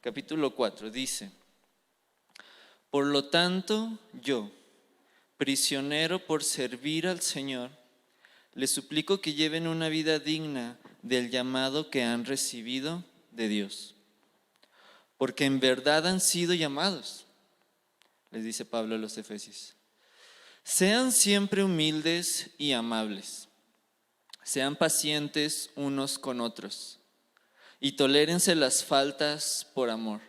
capítulo 4, dice: por lo tanto, yo, prisionero por servir al Señor, les suplico que lleven una vida digna del llamado que han recibido de Dios. Porque en verdad han sido llamados, les dice Pablo a los Efesios. Sean siempre humildes y amables. Sean pacientes unos con otros y tolérense las faltas por amor.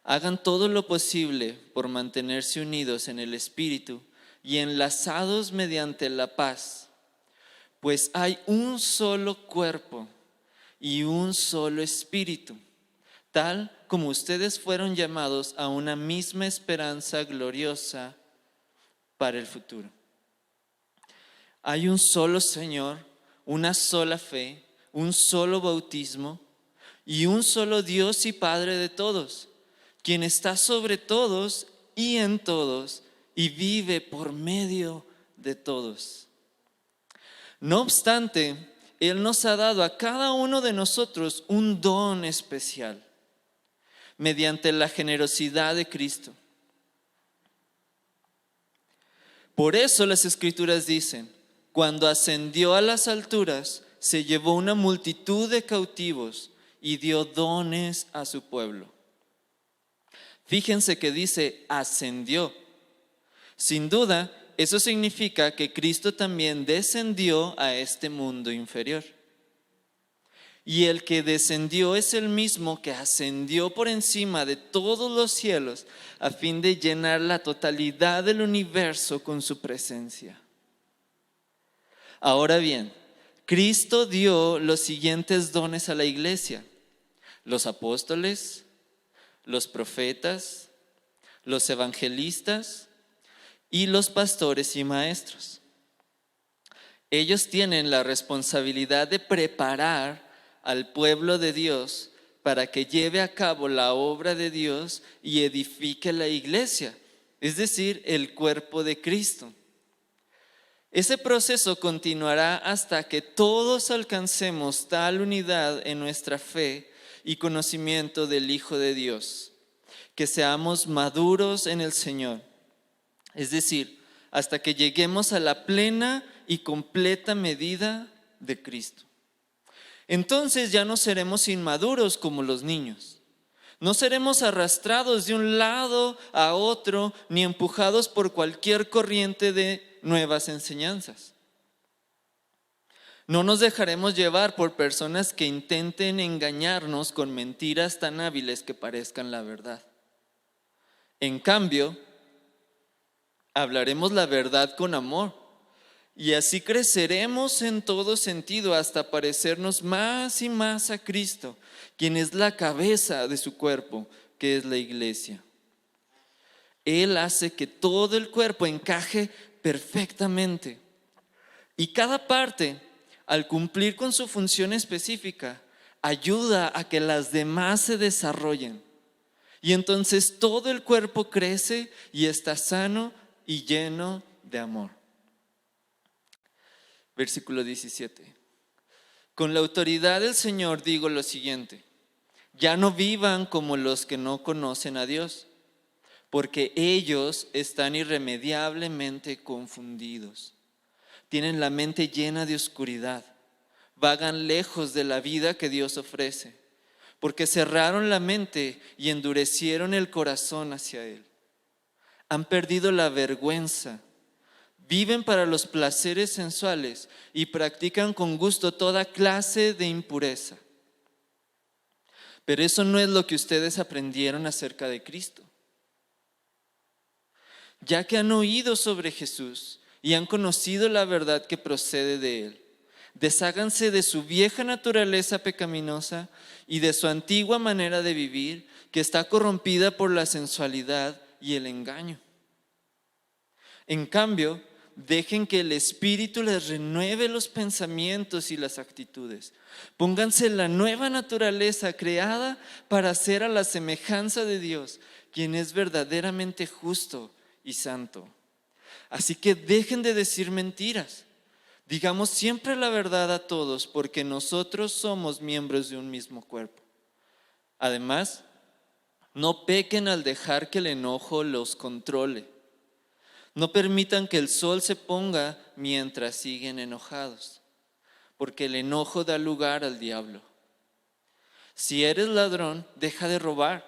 Hagan todo lo posible por mantenerse unidos en el Espíritu y enlazados mediante la paz, pues hay un solo cuerpo y un solo Espíritu, tal como ustedes fueron llamados a una misma esperanza gloriosa para el futuro. Hay un solo Señor, una sola fe, un solo bautismo y un solo Dios y Padre de todos, quien está sobre todos y en todos y vive por medio de todos. No obstante, Él nos ha dado a cada uno de nosotros un don especial mediante la generosidad de Cristo. Por eso las Escrituras dicen: cuando ascendió a las alturas, se llevó una multitud de cautivos y dio dones a su pueblo. Fíjense que dice ascendió. Sin duda, eso significa que Cristo también descendió a este mundo inferior. Y el que descendió es el mismo que ascendió por encima de todos los cielos a fin de llenar la totalidad del universo con su presencia. Ahora bien, Cristo dio los siguientes dones a la iglesia: los apóstoles, los profetas, los evangelistas y los pastores y maestros. Ellos tienen la responsabilidad de preparar al pueblo de Dios para que lleve a cabo la obra de Dios y edifique la iglesia, es decir, el cuerpo de Cristo. Ese proceso continuará hasta que todos alcancemos tal unidad en nuestra fe y conocimiento del Hijo de Dios, que seamos maduros en el Señor, es decir, hasta que lleguemos a la plena y completa medida de Cristo. Entonces ya no seremos inmaduros como los niños. No seremos arrastrados de un lado a otro ni empujados por cualquier corriente de nuevas enseñanzas. No nos dejaremos llevar por personas que intenten engañarnos con mentiras tan hábiles que parezcan la verdad. En cambio, hablaremos la verdad con amor y así creceremos en todo sentido hasta parecernos más y más a Cristo, quien es la cabeza de su cuerpo, que es la iglesia. Él hace que todo el cuerpo encaje perfectamente y cada parte, al cumplir con su función específica, ayuda a que las demás se desarrollen. Y entonces todo el cuerpo crece y está sano y lleno de amor. Versículo 17. Con la autoridad del Señor digo lo siguiente: ya no vivan como los que no conocen a Dios, porque ellos están irremediablemente confundidos. Tienen la mente llena de oscuridad, vagan lejos de la vida que Dios ofrece, porque cerraron la mente y endurecieron el corazón hacia Él. Han perdido la vergüenza, viven para los placeres sensuales y practican con gusto toda clase de impureza. Pero eso no es lo que ustedes aprendieron acerca de Cristo. Ya que han oído sobre Jesús y han conocido la verdad que procede de Él, desháganse de su vieja naturaleza pecaminosa y de su antigua manera de vivir, que está corrompida por la sensualidad y el engaño. En cambio, dejen que el Espíritu les renueve los pensamientos y las actitudes. Pónganse la nueva naturaleza creada para ser a la semejanza de Dios, quien es verdaderamente justo y santo. Así que dejen de decir mentiras. Digamos siempre la verdad a todos, porque nosotros somos miembros de un mismo cuerpo. Además, no pequen al dejar que el enojo los controle. No permitan que el sol se ponga mientras siguen enojados, porque el enojo da lugar al diablo. Si eres ladrón, deja de robar.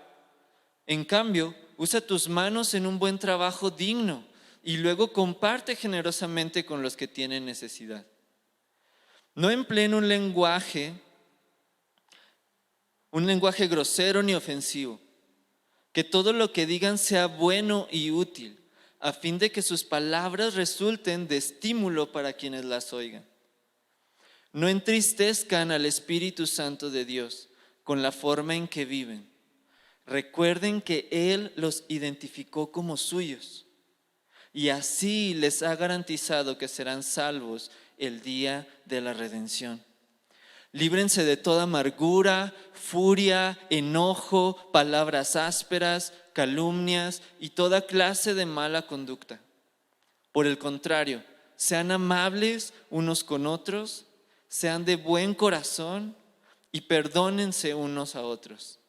En cambio, usa tus manos en un buen trabajo digno y luego comparte generosamente con los que tienen necesidad. No empleen un lenguaje grosero ni ofensivo. Que todo lo que digan sea bueno y útil, a fin de que sus palabras resulten de estímulo para quienes las oigan. No entristezcan al Espíritu Santo de Dios con la forma en que viven. Recuerden que Él los identificó como suyos y así les ha garantizado que serán salvos el día de la redención. Líbrense de toda amargura, furia, enojo, palabras ásperas, calumnias y toda clase de mala conducta. Por el contrario, sean amables unos con otros, sean de buen corazón y perdónense unos a otros,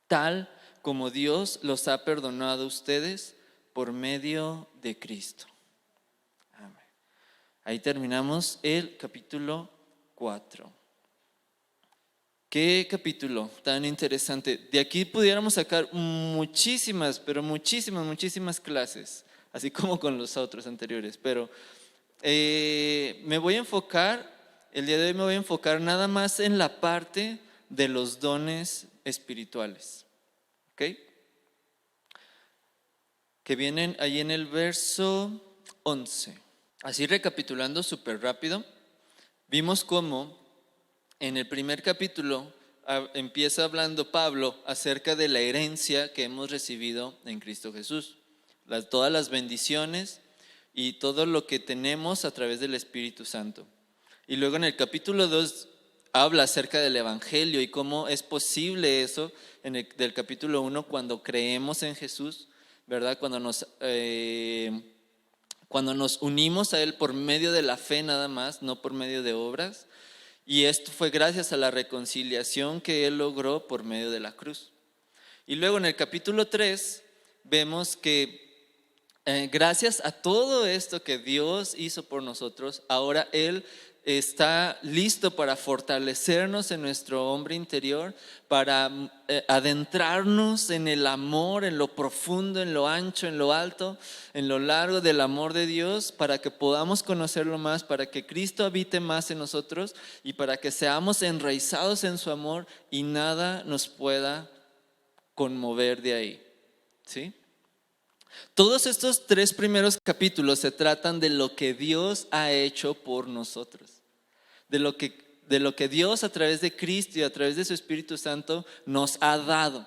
tal como Dios los ha perdonado a ustedes por medio de Cristo. Amén. Ahí terminamos el capítulo 4. Qué capítulo tan interesante. De aquí pudiéramos sacar muchísimas, pero muchísimas clases, así como con los otros anteriores. Pero me voy a enfocar, el día de hoy me voy a enfocar nada más en la parte de los dones espirituales. ¿Ok? Que vienen ahí en el verso 11. Así recapitulando súper rápido, vimos cómo en el primer capítulo empieza hablando Pablo acerca de la herencia que hemos recibido en Cristo Jesús, todas las bendiciones y todo lo que tenemos a través del Espíritu Santo. Y luego en el capítulo 2 habla acerca del Evangelio y cómo es posible eso del capítulo 1 cuando creemos en Jesús, ¿verdad? Cuando nos unimos a Él por medio de la fe nada más, no por medio de obras. Y esto fue gracias a la reconciliación que Él logró por medio de la cruz. Y luego en el capítulo 3 vemos que gracias a todo esto que Dios hizo por nosotros, ahora Él está listo para fortalecernos en nuestro hombre interior, para adentrarnos en el amor, en lo profundo, en lo ancho, en lo alto, en lo largo del amor de Dios, para que podamos conocerlo más, para que Cristo habite más en nosotros y para que seamos enraizados en su amor y nada nos pueda conmover de ahí. ¿Sí? Todos estos 3 primeros capítulos se tratan de lo que Dios ha hecho por nosotros, de lo que Dios a través de Cristo y a través de su Espíritu Santo nos ha dado,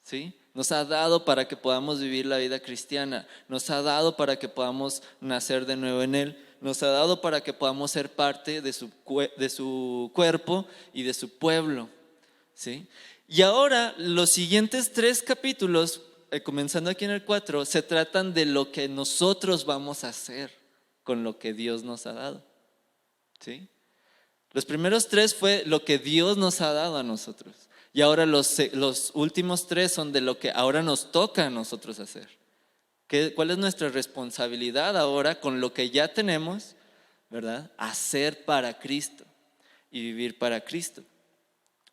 ¿sí? Nos ha dado para que podamos vivir la vida cristiana, nos ha dado para que podamos nacer de nuevo en Él, nos ha dado para que podamos ser parte de su cuerpo y de su pueblo, ¿sí? Y ahora los siguientes 3 capítulos, comenzando aquí en el 4, se tratan de lo que nosotros vamos a hacer con lo que Dios nos ha dado, ¿sí? Los primeros 3 fue lo que Dios nos ha dado a nosotros. Y ahora los últimos 3 son de lo que ahora nos toca a nosotros hacer. ¿Cuál es nuestra responsabilidad ahora con lo que ya tenemos, ¿verdad? Hacer para Cristo y vivir para Cristo.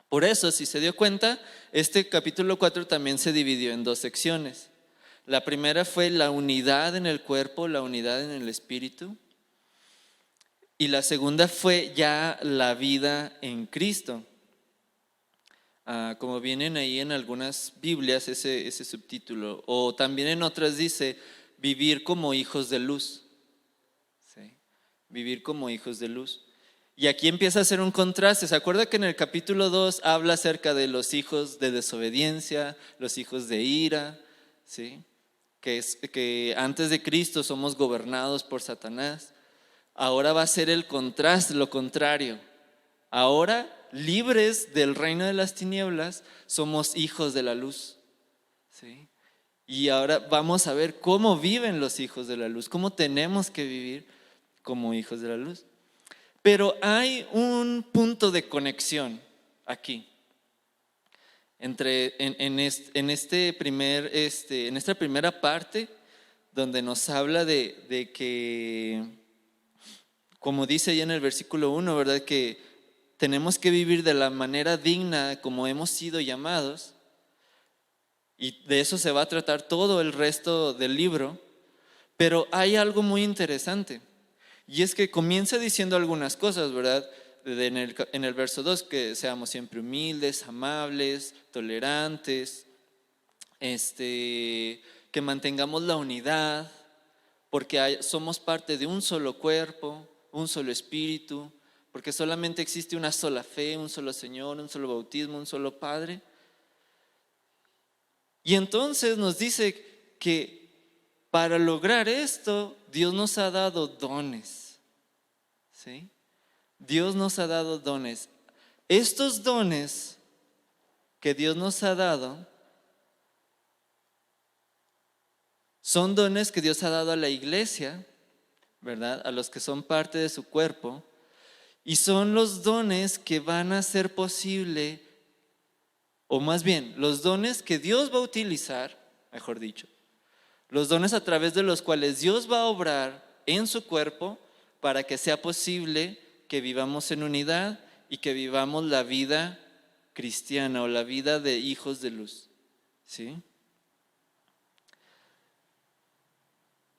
Por eso, si se dio cuenta, este capítulo 4 también se dividió en 2 secciones. La primera fue la unidad en el cuerpo, la unidad en el espíritu. Y la segunda fue ya la vida en Cristo. Como vienen ahí en algunas Biblias ese subtítulo, o también en otras dice vivir como hijos de luz. ¿Sí? Vivir como hijos de luz. Y aquí empieza a hacer un contraste. ¿Se acuerda que en el capítulo 2 habla acerca de los hijos de desobediencia, los hijos de ira, ¿sí? Que antes de Cristo somos gobernados por Satanás? Ahora va a ser el contraste, lo contrario. Ahora, libres del reino de las tinieblas, somos hijos de la luz, ¿sí? Y ahora vamos a ver cómo viven los hijos de la luz, cómo tenemos que vivir como hijos de la luz. Pero hay un punto de conexión aquí. en esta primera parte, donde nos habla de que, como dice ahí en el versículo 1, ¿verdad? Que tenemos que vivir de la manera digna como hemos sido llamados, y de eso se va a tratar todo el resto del libro. Pero hay algo muy interesante, y es que comienza diciendo algunas cosas, ¿verdad? En el verso 2, que seamos siempre humildes, amables, tolerantes, que mantengamos la unidad, porque somos parte de un solo cuerpo, un solo espíritu, porque solamente existe una sola fe, un solo Señor, un solo bautismo, un solo Padre. Y entonces nos dice que para lograr esto, Dios nos ha dado dones, ¿sí? Dios nos ha dado dones. Estos dones que Dios nos ha dado son dones que Dios ha dado a la iglesia, ¿verdad? A los que son parte de su cuerpo. Y son los dones que van a hacer posible, o más bien, los dones que Dios va a utilizar, mejor dicho, los dones a través de los cuales Dios va a obrar en su cuerpo para que sea posible que vivamos en unidad y que vivamos la vida cristiana o la vida de hijos de luz, ¿sí?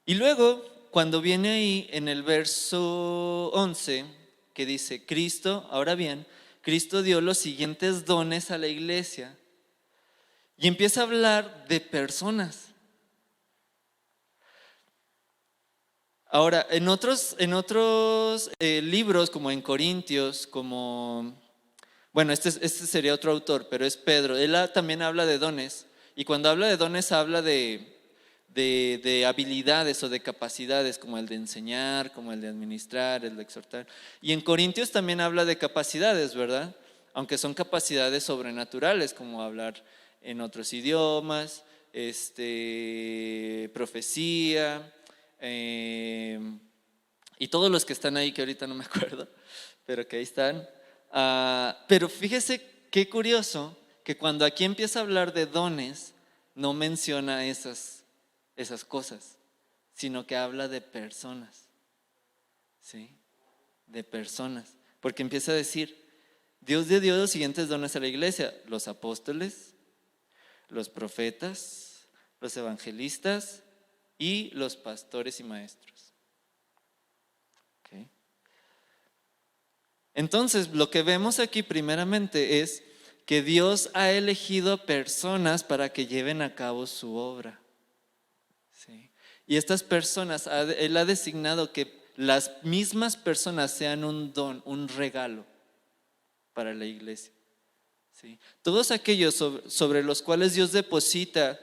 Y luego, cuando viene ahí en el verso 11, que dice, Cristo, ahora bien, Cristo dio los siguientes dones a la iglesia, y empieza a hablar de personas. Ahora, en otros libros, como en Corintios, bueno, este sería otro autor, pero es Pedro. Él también habla de dones, y cuando habla de dones habla de habilidades o de capacidades, como el de enseñar, como el de administrar, el de exhortar. Y en Corintios también habla de capacidades, ¿verdad? Aunque son capacidades sobrenaturales, como hablar en otros idiomas, profecía, y todos los que están ahí, que ahorita no me acuerdo, pero que ahí están. Pero fíjese qué curioso que cuando aquí empieza a hablar de dones, no menciona esas cosas, sino que habla de personas, ¿sí? De personas, porque empieza a decir, Dios dio los siguientes dones a la iglesia: los apóstoles, los profetas, los evangelistas y los pastores y maestros. ¿Okay? Entonces, lo que vemos aquí primeramente es que Dios ha elegido personas para que lleven a cabo su obra. ¿Sí? Y estas personas, Él ha designado que las mismas personas sean un don, un regalo para la iglesia. ¿Sí? Todos aquellos sobre los cuales Dios deposita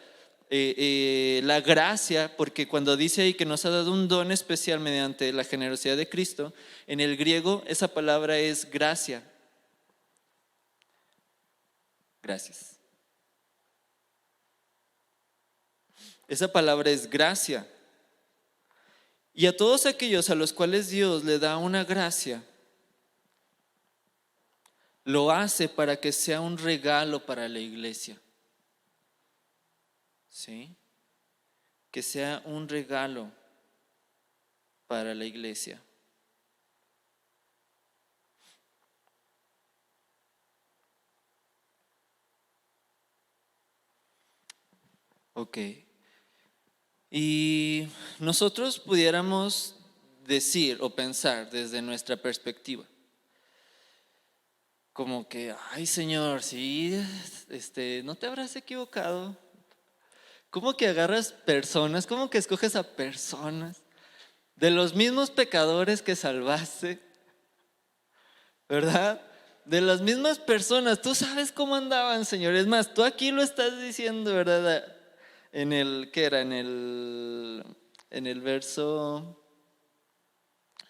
la gracia, porque cuando dice ahí que nos ha dado un don especial mediante la generosidad de Cristo, en el griego esa palabra es gracia. Gracias. Esa palabra es gracia. Y a todos aquellos a los cuales Dios le da una gracia, lo hace para que sea un regalo para la iglesia. ¿Sí? Que sea un regalo para la iglesia. Ok. Y nosotros pudiéramos decir o pensar desde nuestra perspectiva, como que, ay Señor, sí, ¿no te habrás equivocado? ¿Cómo que agarras personas? ¿Cómo que escoges a personas de los mismos pecadores que salvaste? ¿Verdad? De las mismas personas. Tú sabes cómo andaban, Señor. Es más, tú aquí lo estás diciendo, ¿verdad? ¿Qué era? En el verso,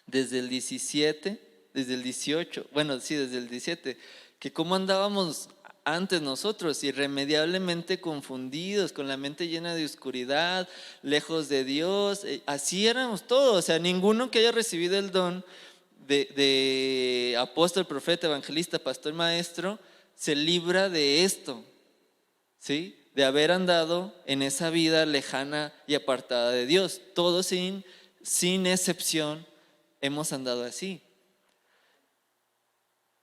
desde el 17, desde el 18, bueno, sí, desde el 17, que cómo andábamos antes nosotros, irremediablemente confundidos, con la mente llena de oscuridad, lejos de Dios. Así éramos todos. O sea, ninguno que haya recibido el don de apóstol, profeta, evangelista, pastor, maestro, se libra de esto, ¿sí? De haber andado en esa vida lejana y apartada de Dios. Todos sin excepción hemos andado así.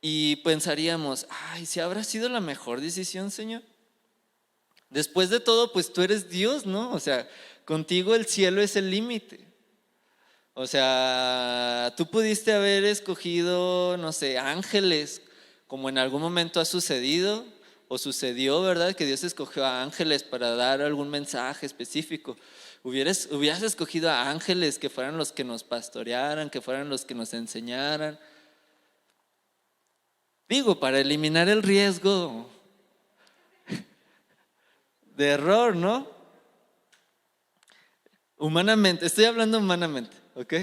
Y pensaríamos, ay, ¿si habrá sido la mejor decisión, Señor? Después de todo, pues tú eres Dios, ¿no? O sea, contigo el cielo es el límite. O sea, tú pudiste haber escogido, no sé, ángeles, como en algún momento ha sucedido o sucedió, ¿verdad? Que Dios escogió a ángeles para dar algún mensaje específico. Hubieras escogido a ángeles que fueran los que nos pastorearan, que fueran los que nos enseñaran. Digo, para eliminar el riesgo de error, ¿no? Humanamente, estoy hablando humanamente, ¿ok?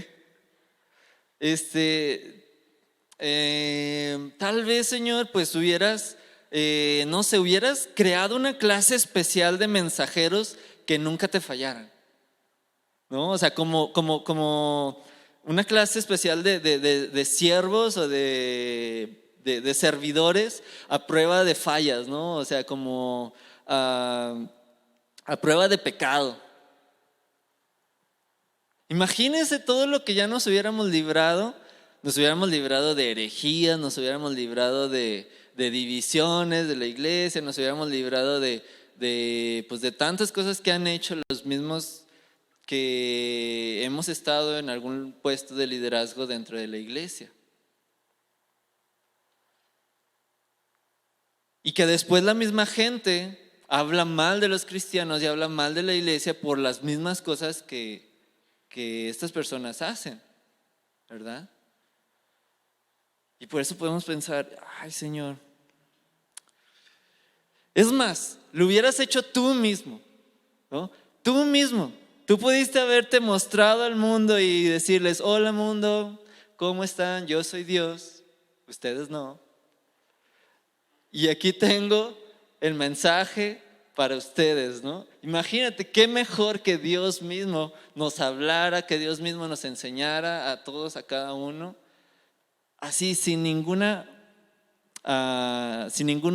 Tal vez, Señor, pues no sé, hubieras creado una clase especial de mensajeros que nunca te fallaran, ¿no? O sea, como una clase especial de siervos o de servidores a prueba de fallas, ¿no? O sea, como a prueba de pecado. Imagínense todo lo que ya nos hubiéramos librado de herejías, nos hubiéramos librado de divisiones de la iglesia, nos hubiéramos librado pues de tantas cosas que han hecho los mismos que hemos estado en algún puesto de liderazgo dentro de la iglesia. Y que después la misma gente habla mal de los cristianos y habla mal de la iglesia por las mismas cosas que estas personas hacen, ¿verdad? Y por eso podemos pensar, ay, Señor, es más, lo hubieras hecho tú mismo, ¿no? Tú mismo, tú pudiste haberte mostrado al mundo y decirles, hola mundo, ¿cómo están? Yo soy Dios, ustedes no. Y aquí tengo el mensaje para ustedes, ¿no? Imagínate qué mejor que Dios mismo nos hablara, que Dios mismo nos enseñara a todos, a cada uno, así sin ningún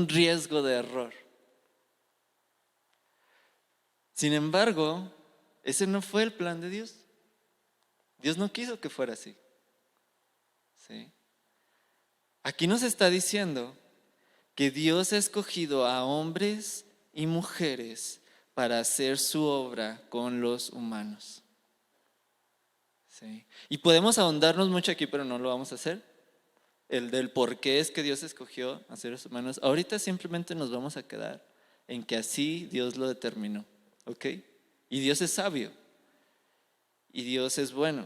riesgo de error. Sin embargo, ese no fue el plan de Dios. Dios no quiso que fuera así. ¿Sí? Aquí nos está diciendo que Dios ha escogido a hombres y mujeres para hacer su obra con los humanos. ¿Sí? Y podemos ahondarnos mucho aquí, pero no lo vamos a hacer. El del por qué es que Dios escogió a seres humanos. Ahorita simplemente nos vamos a quedar en que así Dios lo determinó. ¿Ok? Y Dios es sabio. Y Dios es bueno.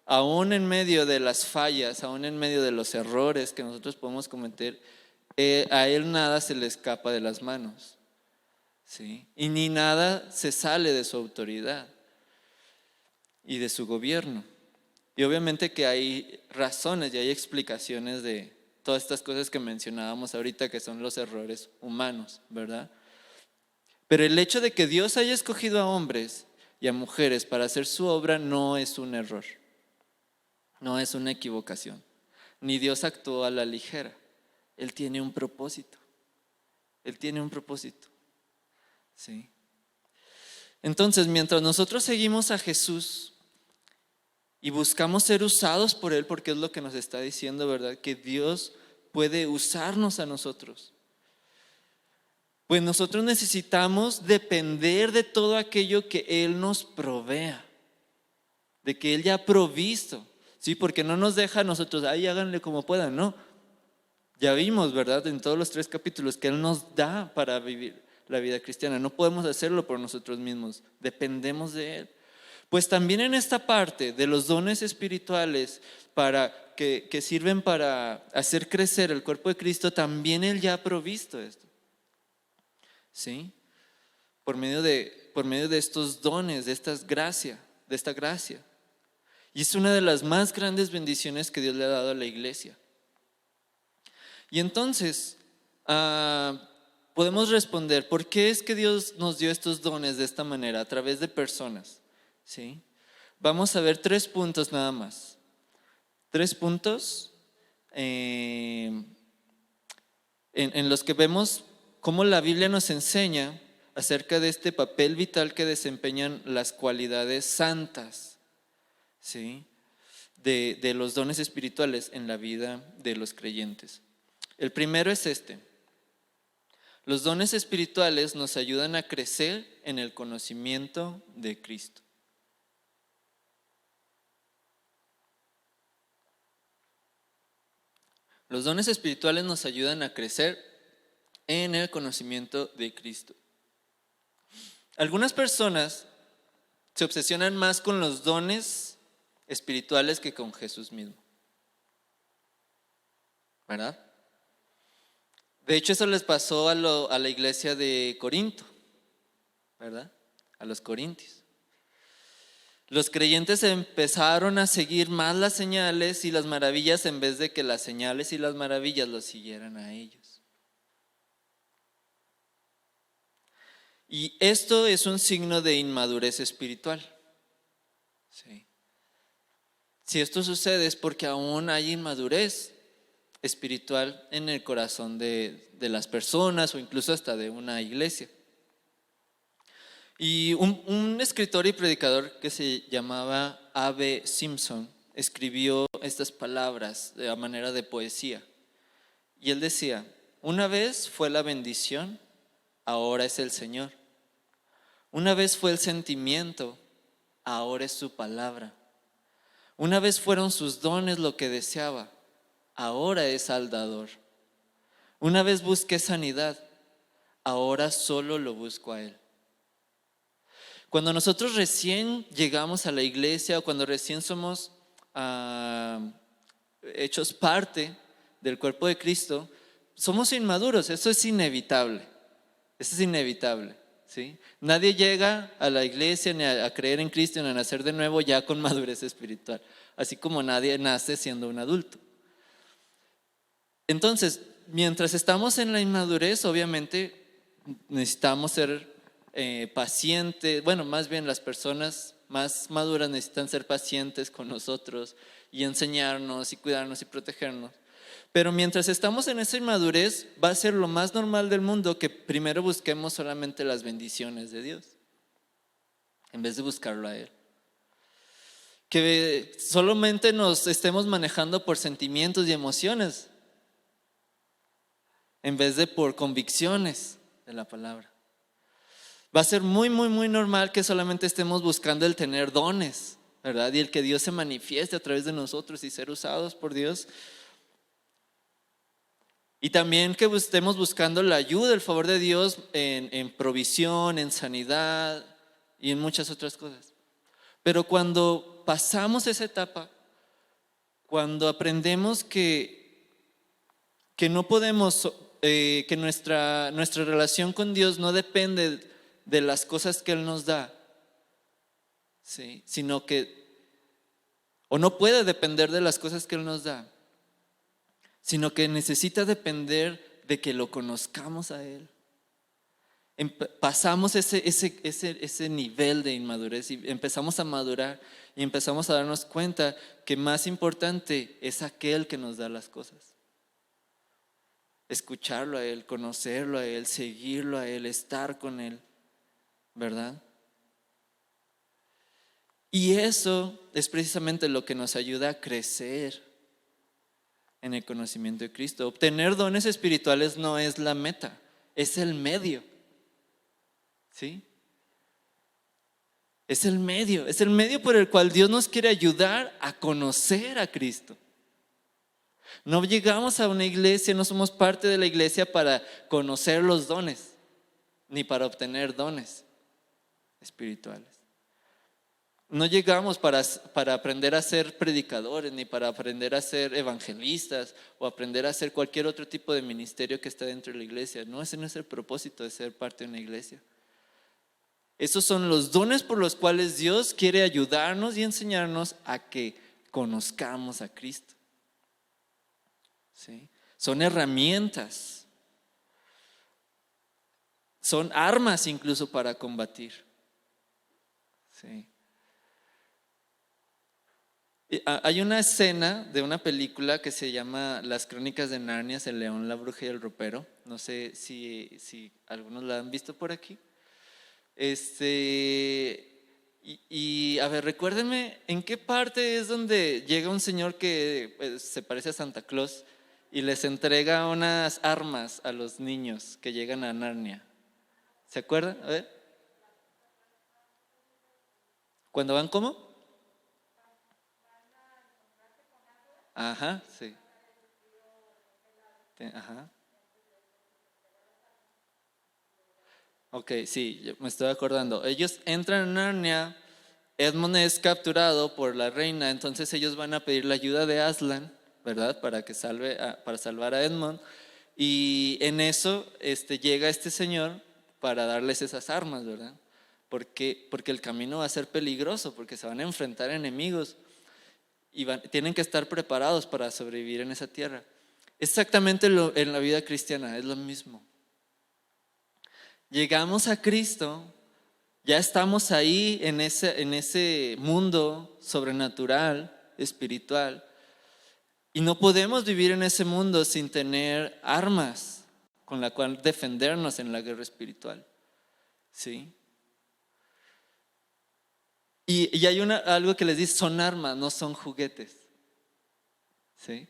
Aún en medio de las fallas, aún en medio de los errores que nosotros podemos cometer, a Él nada se le escapa de las manos, ¿sí? Y ni nada se sale de su autoridad y de su gobierno. Y obviamente que hay razones y hay explicaciones de todas estas cosas que mencionábamos ahorita, que son los errores humanos, ¿verdad? Pero el hecho de que Dios haya escogido a hombres y a mujeres para hacer su obra no es un error, no es una equivocación, ni Dios actuó a la ligera. Él tiene un propósito. Él tiene un propósito. ¿Sí? Entonces, mientras nosotros seguimos a Jesús y buscamos ser usados por Él, porque es lo que nos está diciendo, ¿verdad? Que Dios puede usarnos a nosotros. Pues nosotros necesitamos depender de todo aquello que Él nos provea, de que Él ya ha provisto. ¿Sí? Porque no nos deja a nosotros, ahí háganle como puedan, no. Ya vimos, ¿verdad? En todos los 3 capítulos que Él nos da para vivir la vida cristiana. No podemos hacerlo por nosotros mismos, dependemos de Él. Pues también en esta parte de los dones espirituales que sirven para hacer crecer el cuerpo de Cristo, también Él ya ha provisto esto. ¿Sí? Por medio de estos dones, de esta gracia. Y es una de las más grandes bendiciones que Dios le ha dado a la iglesia. Y entonces podemos responder, ¿por qué es que Dios nos dio estos dones de esta manera, a través de personas? ¿Sí? Vamos a ver 3 puntos nada más. 3 puntos en los que vemos cómo la Biblia nos enseña acerca de este papel vital que desempeñan las cualidades santas, ¿sí?, de los dones espirituales en la vida de los creyentes. El primero es este: los dones espirituales nos ayudan a crecer en el conocimiento de Cristo. Los dones espirituales nos ayudan a crecer en el conocimiento de Cristo. Algunas personas se obsesionan más con los dones espirituales que con Jesús mismo, ¿verdad? De hecho, eso les pasó a la iglesia de Corinto, ¿verdad? A los corintios. Los creyentes empezaron a seguir más las señales y las maravillas en vez de que las señales y las maravillas los siguieran a ellos. Y esto es un signo de inmadurez espiritual. Sí. Si esto sucede es porque aún hay inmadurez espiritual en el corazón de las personas o incluso hasta de una iglesia. Y un escritor y predicador que se llamaba A.B. Simpson escribió estas palabras de manera de poesía. Y él decía: una vez fue la bendición, ahora es el Señor. Una vez fue el sentimiento, ahora es su palabra. Una vez fueron sus dones lo que deseaba, ahora es al dador. Una vez busqué sanidad, ahora solo lo busco a Él. Cuando nosotros recién llegamos a la iglesia o cuando recién somos hechos parte del cuerpo de Cristo, somos inmaduros, eso es inevitable. Eso es inevitable, ¿sí? Nadie llega a la iglesia ni a creer en Cristo ni a nacer de nuevo ya con madurez espiritual, así como nadie nace siendo un adulto. Entonces, mientras estamos en la inmadurez, obviamente necesitamos ser pacientes. Bueno, más bien las personas más maduras necesitan ser pacientes con nosotros y enseñarnos y cuidarnos y protegernos. Pero mientras estamos en esa inmadurez, va a ser lo más normal del mundo que primero busquemos solamente las bendiciones de Dios, en vez de buscarlo a Él. Que solamente nos estemos manejando por sentimientos y emociones, en vez de por convicciones de la palabra. Va a ser muy, muy, muy normal que solamente estemos buscando el tener dones, ¿verdad? Y el que Dios se manifieste a través de nosotros y ser usados por Dios. Y también que estemos buscando la ayuda, el favor de Dios en provisión, en sanidad y en muchas otras cosas. Pero cuando pasamos esa etapa, cuando aprendemos que no podemos, que nuestra relación con Dios no depende de las cosas que Él nos da, ¿sí?, sino que, o no puede depender de las cosas que Él nos da, sino que necesita depender de que lo conozcamos a Él. Pasamos ese nivel de inmadurez y empezamos a madurar y empezamos a darnos cuenta que más importante es aquel que nos da las cosas. Escucharlo a Él, conocerlo a Él, seguirlo a Él, estar con Él, ¿verdad? Y eso es precisamente lo que nos ayuda a crecer en el conocimiento de Cristo. Obtener dones espirituales no es la meta, es el medio, ¿sí? Es el medio por el cual Dios nos quiere ayudar a conocer a Cristo. No llegamos a una iglesia, no somos parte de la iglesia para conocer los dones, ni para obtener dones espirituales. No llegamos para aprender a ser predicadores, ni para aprender a ser evangelistas o aprender a hacer cualquier otro tipo de ministerio que está dentro de la iglesia. No, ese no es el propósito de ser parte de una iglesia. Esos son los dones por los cuales Dios quiere ayudarnos y enseñarnos a que conozcamos a Cristo. ¿Sí? Son herramientas, son armas incluso para combatir. ¿Sí? Hay una escena de una película que se llama Las Crónicas de Narnia, el león, la bruja y el ropero. No sé si algunos la han visto por aquí. A ver, recuérdenme, ¿en qué parte es donde llega un señor que se parece a Santa Claus y les entrega unas armas a los niños que llegan a Narnia? ¿Se acuerdan? A ver. ¿Cuándo van cómo? Ajá, sí. Ajá. Ok, sí, me estoy acordando. Ellos entran a Narnia, Edmund es capturado por la reina, entonces ellos van a pedir la ayuda de Aslan, ¿verdad? Para salvar a Edmund. Y en eso llega este señor para darles esas armas, ¿verdad? Porque el camino va a ser peligroso, porque se van a enfrentar a enemigos y tienen que estar preparados para sobrevivir en esa tierra. Exactamente en la vida cristiana, es lo mismo. Llegamos a Cristo, ya estamos ahí en ese mundo sobrenatural, espiritual, y no podemos vivir en ese mundo sin tener armas con la cual defendernos en la guerra espiritual. ¿Sí? Y hay algo que les dice, son armas, no son juguetes. ¿Sí?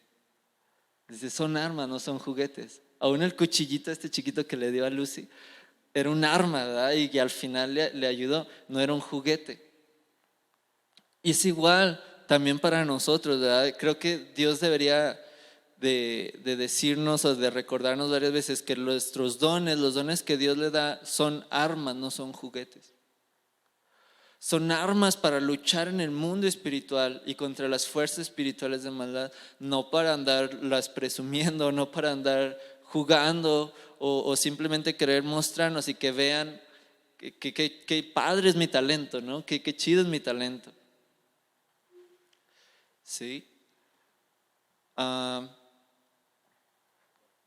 Dice, son armas, no son juguetes. Aún el cuchillito chiquito que le dio a Lucy era un arma, ¿verdad? Y que al final le ayudó, no era un juguete. Y es igual también para nosotros, ¿verdad? Creo que Dios debería de decirnos o de recordarnos varias veces que nuestros dones, los dones que Dios le da, son armas, no son juguetes. Son armas para luchar en el mundo espiritual y contra las fuerzas espirituales de maldad, no para andarlas presumiendo, no para andar jugando o simplemente querer mostrarnos y que vean que padre es mi talento, ¿no? Que chido es mi talento. ¿Sí?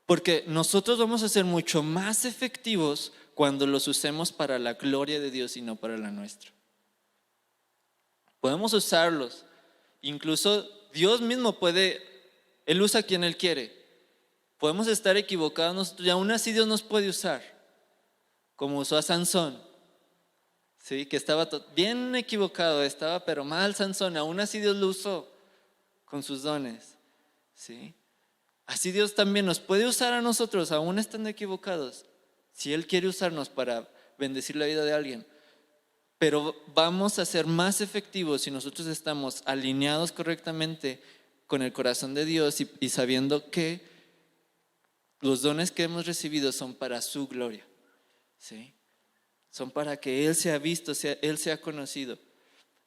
Porque nosotros vamos a ser mucho más efectivos cuando los usemos para la gloria de Dios y no para la nuestra. Podemos usarlos. Incluso Dios mismo Él usa a quien Él quiere. Podemos estar equivocados nosotros y aún así Dios nos puede usar. Como usó a Sansón. ¿Sí? Que estaba bien equivocado, estaba pero mal Sansón. Aún así Dios lo usó con sus dones. ¿Sí? Así Dios también nos puede usar a nosotros, aún estando equivocados. Si Él quiere usarnos para bendecir la vida de alguien. Pero vamos a ser más efectivos si nosotros estamos alineados correctamente con el corazón de Dios y sabiendo que los dones que hemos recibido son para su gloria. ¿Sí? Son para que Él sea visto, Él sea conocido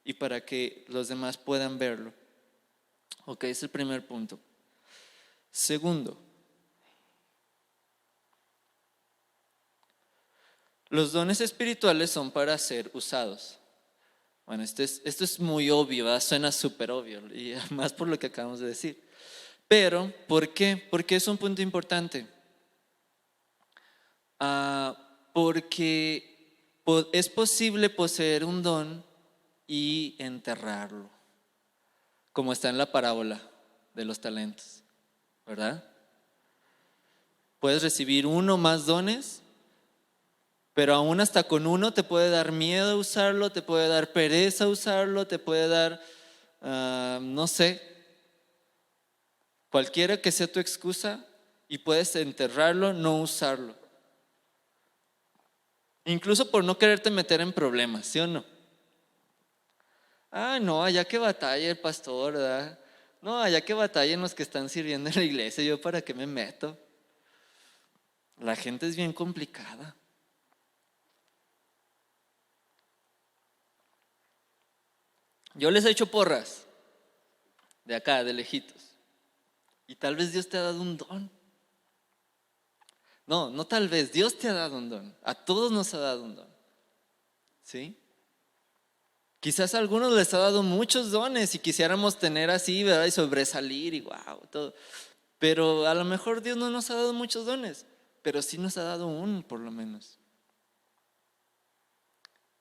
y para que los demás puedan verlo. Ok, es el primer punto. Segundo, los dones espirituales son para ser usados. Bueno, esto es muy obvio, ¿verdad? Suena súper obvio, y además por lo que acabamos de decir. Pero, ¿por qué? Porque es un punto importante. Porque es posible poseer un don y enterrarlo, como está en la parábola de los talentos, ¿verdad? Puedes recibir uno más dones, pero aún hasta con uno te puede dar miedo usarlo, te puede dar pereza usarlo, te puede dar, no sé, cualquiera que sea tu excusa y puedes enterrarlo, no usarlo. Incluso por no quererte meter en problemas, ¿sí o no? No, allá que batalla el pastor, ¿verdad? No, allá que batallen los que están sirviendo en la iglesia, ¿yo para qué me meto? La gente es bien complicada. Yo les he hecho porras de acá, de lejitos. Y tal vez Dios te ha dado un don. No tal vez, Dios te ha dado un don. A todos nos ha dado un don. ¿Sí? Quizás a algunos les ha dado muchos dones y quisiéramos tener así, ¿verdad? Y sobresalir y wow, todo. Pero a lo mejor Dios no nos ha dado muchos dones, pero sí nos ha dado uno por lo menos.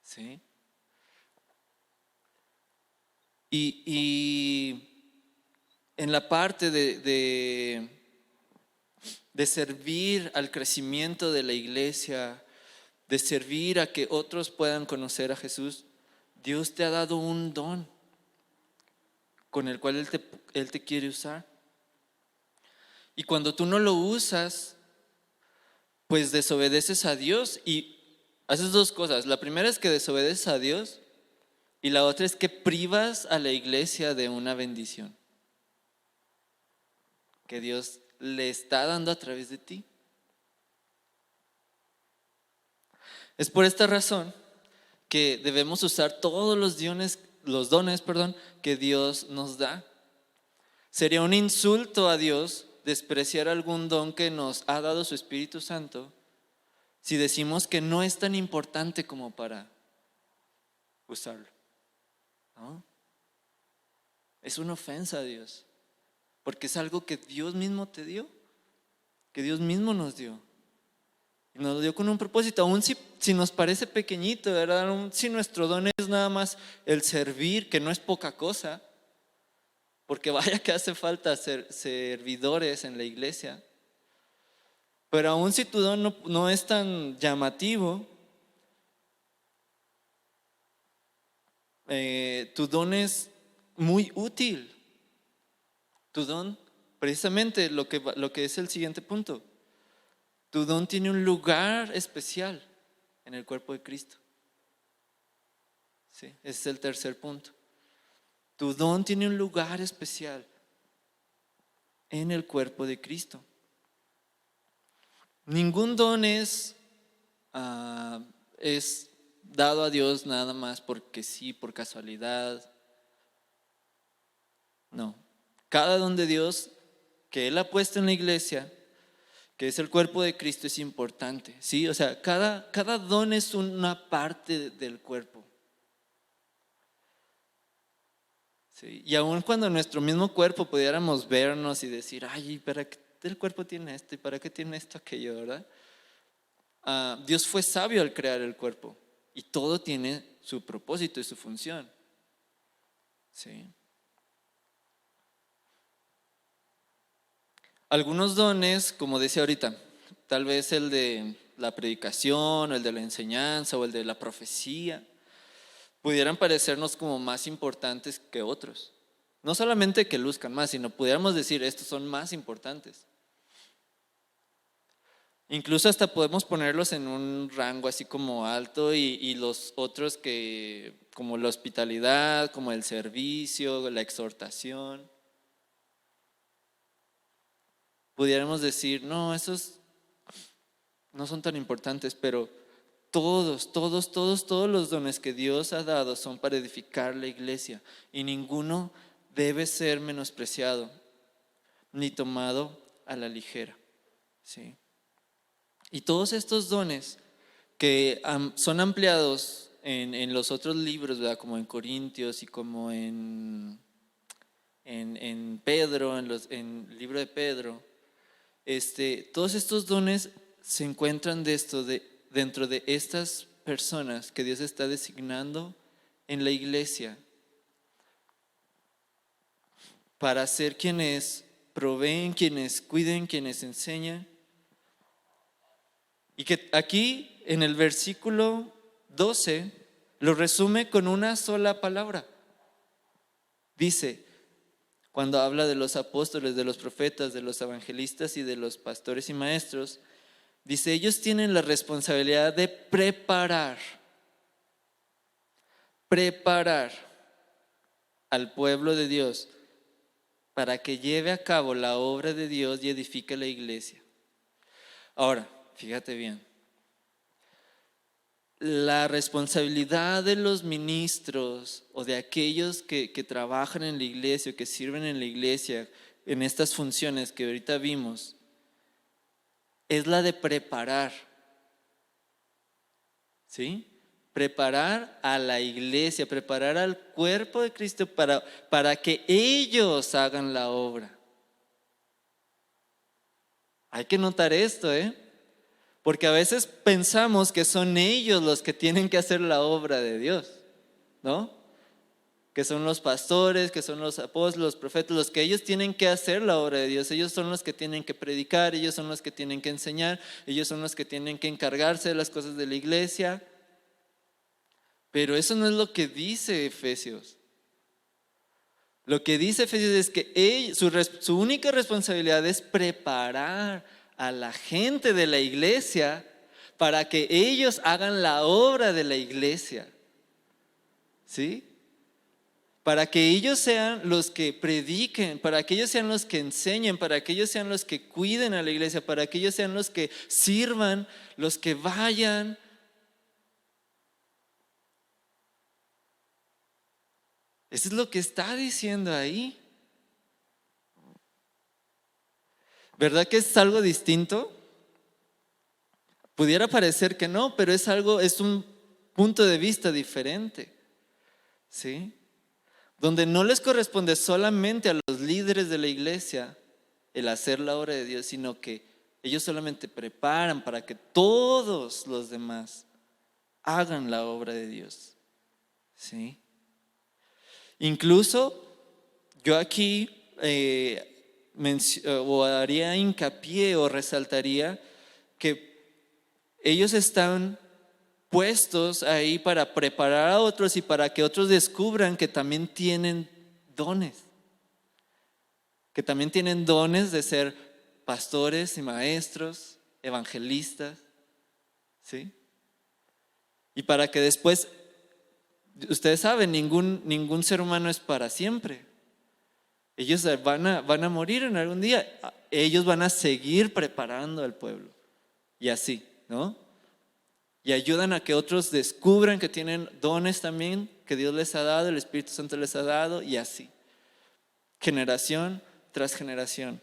¿Sí? Y en la parte de servir al crecimiento de la iglesia, de servir a que otros puedan conocer a Jesús, Dios te ha dado un don con el cual Él te quiere usar. Y cuando tú no lo usas, pues desobedeces a Dios y haces dos cosas. La primera es que desobedeces a Dios y la otra es que privas a la iglesia de una bendición que Dios le está dando a través de ti. Es por esta razón que debemos usar todos los dones que Dios nos da. Sería un insulto a Dios despreciar algún don que nos ha dado su Espíritu Santo si decimos que no es tan importante como para usarlo, ¿no? Es una ofensa a Dios, porque es algo que Dios mismo te dio, que Dios mismo nos dio. Y nos lo dio con un propósito, aun si nos parece pequeñito, ¿verdad? Aun si nuestro don es nada más el servir, que no es poca cosa, porque vaya que hace falta ser servidores en la iglesia. Pero aun si tu don no es tan llamativo, tu don es muy útil. Tu don, precisamente lo que es el siguiente punto, tu don tiene un lugar especial en el cuerpo de Cristo. Sí, ese es el tercer punto. Tu don tiene un lugar especial en el cuerpo de Cristo. Ningún don es dado a Dios nada más porque sí, por casualidad. No. Cada don de Dios que Él ha puesto en la iglesia, que es el cuerpo de Cristo, es importante, ¿sí? O sea, cada don es una parte del cuerpo. ¿Sí? Y aun cuando en nuestro mismo cuerpo pudiéramos vernos y decir, ay, ¿para qué el cuerpo tiene esto? ¿Y para qué tiene esto, aquello, verdad? Dios fue sabio al crear el cuerpo y todo tiene su propósito y su función. ¿Sí? Algunos dones, como decía ahorita, tal vez el de la predicación, o el de la enseñanza, o el de la profecía, pudieran parecernos como más importantes que otros. No solamente que luzcan más, sino pudiéramos decir, estos son más importantes. Incluso hasta podemos ponerlos en un rango así como alto y los otros como la hospitalidad, como el servicio, la exhortación. Pudiéramos decir, no, esos no son tan importantes, pero todos los dones que Dios ha dado son para edificar la iglesia y ninguno debe ser menospreciado ni tomado a la ligera. ¿Sí? Y todos estos dones que son ampliados en los otros libros, ¿verdad? Como en Corintios y como en Pedro, en el libro de Pedro, todos estos dones se encuentran dentro de estas personas que Dios está designando en la iglesia para ser quienes proveen, quienes cuiden, quienes enseñan. Y que aquí en el versículo 12 lo resume con una sola palabra. Dice, cuando habla de los apóstoles, de los profetas, de los evangelistas y de los pastores y maestros, dice, ellos tienen la responsabilidad de preparar al pueblo de Dios para que lleve a cabo la obra de Dios y edifique la iglesia. Ahora, fíjate bien, la responsabilidad de los ministros o de aquellos que trabajan en la iglesia o que sirven en la iglesia en estas funciones que ahorita vimos, es la de preparar, ¿sí? Preparar a la iglesia, preparar al cuerpo de Cristo para que ellos hagan la obra. Hay que notar esto, porque a veces pensamos que son ellos los que tienen que hacer la obra de Dios, ¿no? que son los pastores, que son los apóstoles, los profetas, los que ellos tienen que hacer la obra de Dios. Ellos son los que tienen que predicar, ellos son los que tienen que enseñar, ellos son los que tienen que encargarse de las cosas de la iglesia. Pero eso no es lo que dice Efesios. Lo que dice Efesios es que su única responsabilidad es preparar a la gente de la iglesia para que ellos hagan la obra de la iglesia. ¿Sí? Para que ellos sean los que prediquen, para que ellos sean los que enseñen, para que ellos sean los que cuiden a la iglesia, para que ellos sean los que sirvan, los que vayan. Eso es lo que está diciendo ahí. ¿Verdad que es algo distinto? Pudiera parecer que no, pero es un punto de vista diferente. ¿Sí? Donde no les corresponde solamente a los líderes de la iglesia el hacer la obra de Dios, sino que ellos solamente preparan para que todos los demás hagan la obra de Dios. ¿Sí? Incluso yo aquí haría hincapié o resaltaría que ellos están puestos ahí para preparar a otros y para que otros descubran que también tienen dones. Que también tienen dones de ser pastores y maestros, evangelistas. ¿Sí? Y para que después, ustedes saben, ningún ser humano es para siempre. Ellos van a morir en algún día. Ellos van a seguir preparando al pueblo. Y así, ¿no? Y ayudan a que otros descubran que tienen dones también que Dios les ha dado, el Espíritu Santo les ha dado, y así. Generación tras generación.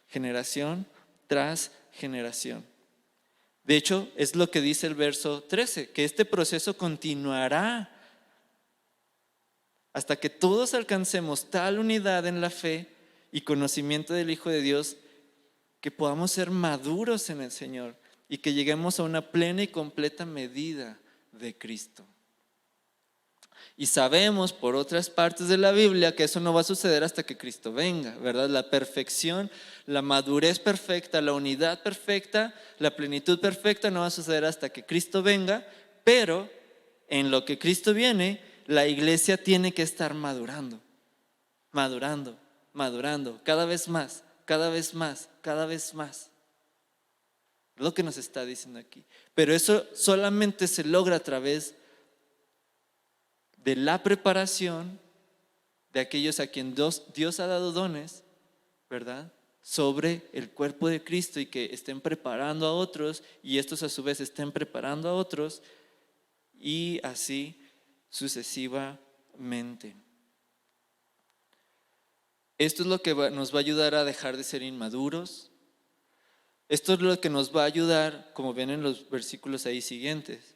Generación tras generación. De hecho, es lo que dice el verso 13, que este proceso continuará hasta que todos alcancemos tal unidad en la fe y conocimiento del Hijo de Dios que podamos ser maduros en el Señor y que lleguemos a una plena y completa medida de Cristo. Y sabemos por otras partes de la Biblia que eso no va a suceder hasta que Cristo venga, ¿verdad? La perfección, la madurez perfecta, la unidad perfecta, la plenitud perfecta no va a suceder hasta que Cristo venga, pero en lo que Cristo viene, la iglesia tiene que estar madurando, madurando, madurando, cada vez más, cada vez más, cada vez más. Es lo que nos está diciendo aquí. Pero eso solamente se logra a través de la preparación de aquellos a quien Dios ha dado dones, ¿verdad? Sobre el cuerpo de Cristo y que estén preparando a otros y estos a su vez estén preparando a otros y así sucesivamente. Esto es lo que nos va a ayudar a dejar de ser inmaduros. Esto es lo que nos va a ayudar, como ven en los versículos ahí siguientes,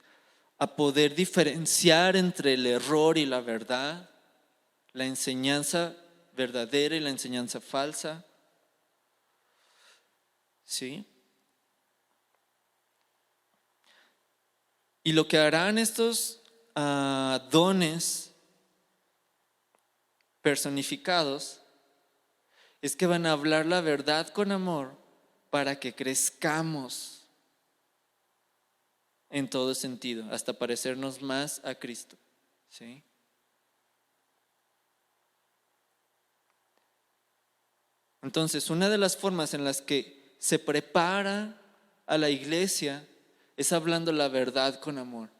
a poder diferenciar entre el error y la verdad, la enseñanza verdadera y la enseñanza falsa. ¿Sí? Y lo que harán estos dones personificados es que van a hablar la verdad con amor para que crezcamos en todo sentido, hasta parecernos más a Cristo. ¿Sí? Entonces, una de las formas en las que se prepara a la iglesia es hablando la verdad con amor.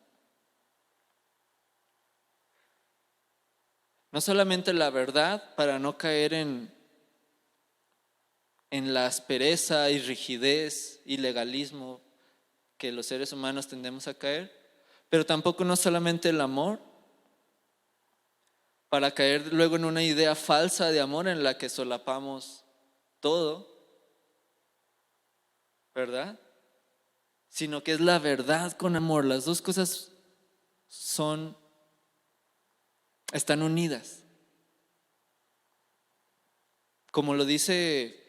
No solamente la verdad para no caer en la aspereza y rigidez y legalismo que los seres humanos tendemos a caer, pero tampoco no solamente el amor para caer luego en una idea falsa de amor en la que solapamos todo, ¿verdad? Sino que es la verdad con amor. Las dos cosas están unidas. Como lo dice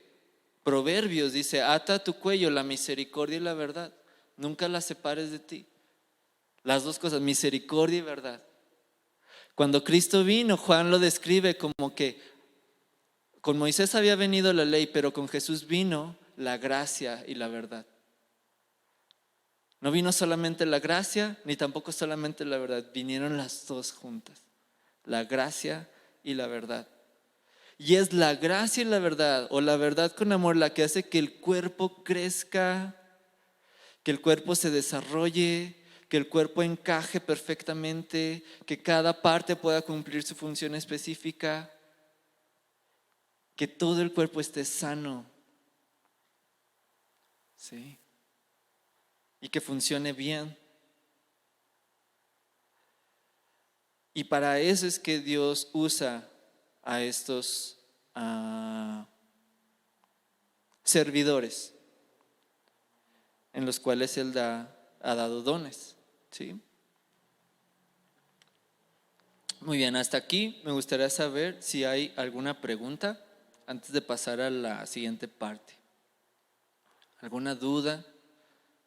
Proverbios, dice: ata a tu cuello la misericordia y la verdad, nunca las separes de ti. Las dos cosas, misericordia y verdad. Cuando Cristo vino, Juan lo describe como que con Moisés había venido la ley, pero con Jesús vino la gracia y la verdad. No vino solamente la gracia, ni tampoco solamente la verdad, vinieron las dos juntas, la gracia y la verdad. Y es la gracia y la verdad, o la verdad con amor, la que hace que el cuerpo crezca, que el cuerpo se desarrolle, que el cuerpo encaje perfectamente, que cada parte pueda cumplir su función específica, que todo el cuerpo esté sano, ¿sí? Y que funcione bien. Y para eso es que Dios usa a estos servidores, en los cuales Él ha dado dones, ¿sí? Muy bien, hasta aquí me gustaría saber si hay alguna pregunta antes de pasar a la siguiente parte. ¿Alguna duda?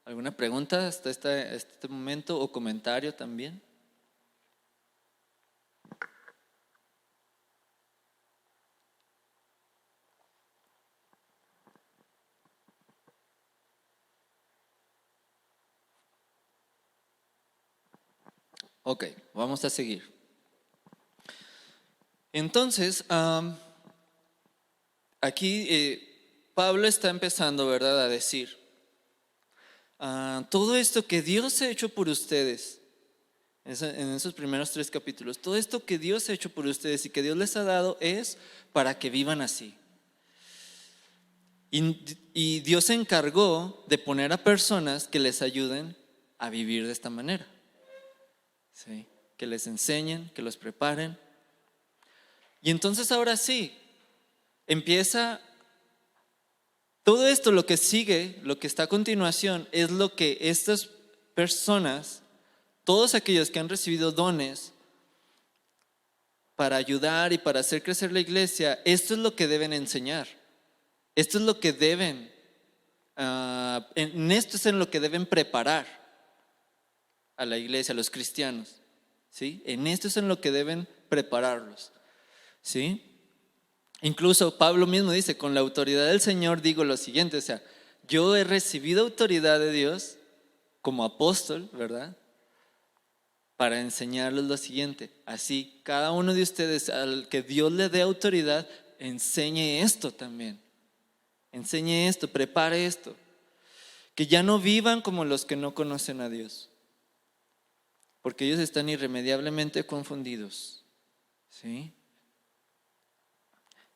¿Alguna pregunta hasta este momento o comentario también? Ok, vamos a seguir. Entonces, aquí Pablo está empezando, ¿verdad?, a decir, todo esto que Dios ha hecho por ustedes, en esos primeros 3 capítulos, todo esto que Dios ha hecho por ustedes y que Dios les ha dado es para que vivan así. Y Dios se encargó de poner a personas que les ayuden a vivir de esta manera, ¿sí? Que les enseñen, que los preparen. Y entonces ahora sí, empieza todo esto, lo que sigue, lo que está a continuación, es lo que estas personas, todos aquellos que han recibido dones para ayudar y para hacer crecer la iglesia, esto es lo que deben enseñar. Esto es lo que deben, en esto es en lo que deben preparar a la iglesia, a los cristianos, ¿sí? En esto es en lo que deben prepararlos, ¿sí? Incluso Pablo mismo dice, con la autoridad del Señor digo lo siguiente, o sea, yo he recibido autoridad de Dios como apóstol, ¿verdad?, para enseñarles lo siguiente. Así, cada uno de ustedes, al que Dios le dé autoridad, enseñe esto también. Enseñe esto, prepare esto. Que ya no vivan como los que no conocen a Dios, porque ellos están irremediablemente confundidos, ¿sí?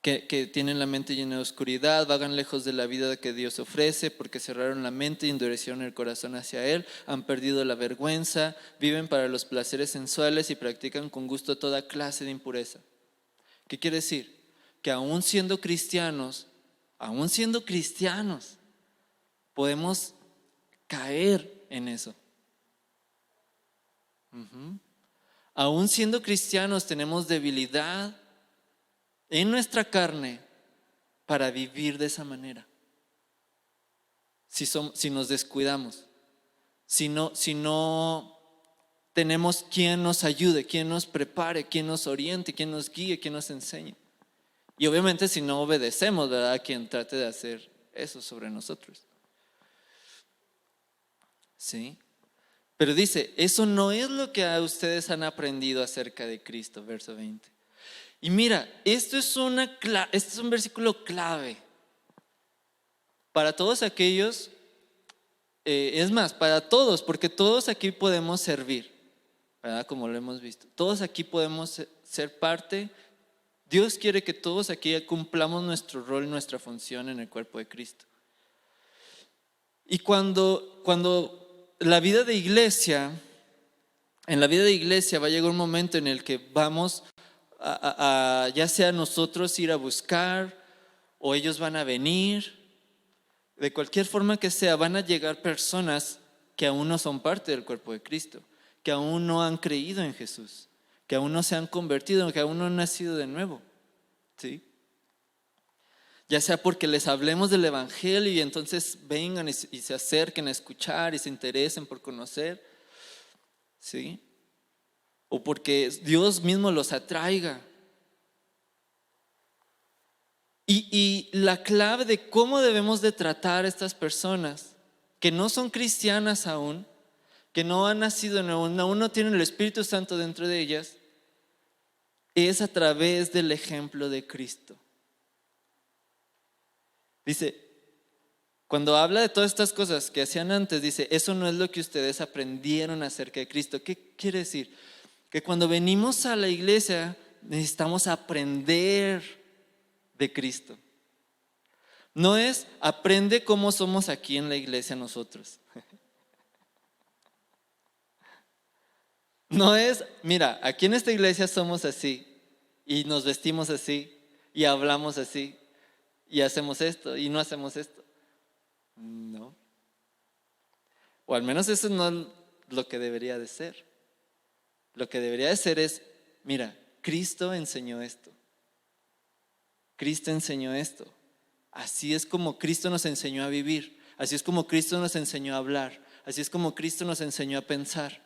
Que tienen la mente llena de oscuridad, vagan lejos de la vida que Dios ofrece, porque cerraron la mente y endurecieron el corazón hacia Él, han perdido la vergüenza, viven para los placeres sensuales y practican con gusto toda clase de impureza. ¿Qué quiere decir? Que aún siendo cristianos, podemos caer en eso. Aún siendo cristianos tenemos debilidad en nuestra carne para vivir de esa manera. Si nos descuidamos, si no tenemos quien nos ayude, quien nos prepare, quien nos oriente, quien nos guíe, quien nos enseñe. Y obviamente si no obedecemos, ¿verdad?, a quien trate de hacer eso sobre nosotros. ¿Sí? Pero dice, eso no es lo que ustedes han aprendido acerca de Cristo, verso 20. Y mira, este es un versículo clave para todos aquellos, es más, para todos, porque todos aquí podemos servir, ¿verdad? Como lo hemos visto, todos aquí podemos ser parte. Dios quiere que todos aquí cumplamos nuestro rol, nuestra función en el cuerpo de Cristo. Y cuando en la vida de iglesia va a llegar un momento en el que vamos ya sea nosotros ir a buscar o ellos van a venir, de cualquier forma que sea, van a llegar personas que aún no son parte del cuerpo de Cristo, que aún no han creído en Jesús, que aún no se han convertido, que aún no han nacido de nuevo, ¿sí? Ya sea porque les hablemos del evangelio y entonces vengan y se acerquen a escuchar y se interesen por conocer, ¿sí? o porque Dios mismo los atraiga. Y la clave de cómo debemos de tratar a estas personas que no son cristianas aún, que no han nacido de nuevo, aún no tienen el Espíritu Santo dentro de ellas, es a través del ejemplo de Cristo. Dice, cuando habla de todas estas cosas que hacían antes, dice, eso no es lo que ustedes aprendieron acerca de Cristo. ¿Qué quiere decir? Que cuando venimos a la iglesia necesitamos aprender de Cristo. No es aprende cómo somos aquí en la iglesia nosotros. No es, mira, aquí en esta iglesia somos así y nos vestimos así y hablamos así y hacemos esto y no hacemos esto. No. O al menos eso no es lo que debería de ser. Lo que debería de ser es, mira, Cristo enseñó esto. Cristo enseñó esto. Así es como Cristo nos enseñó a vivir. Así es como Cristo nos enseñó a hablar. Así es como Cristo nos enseñó a pensar.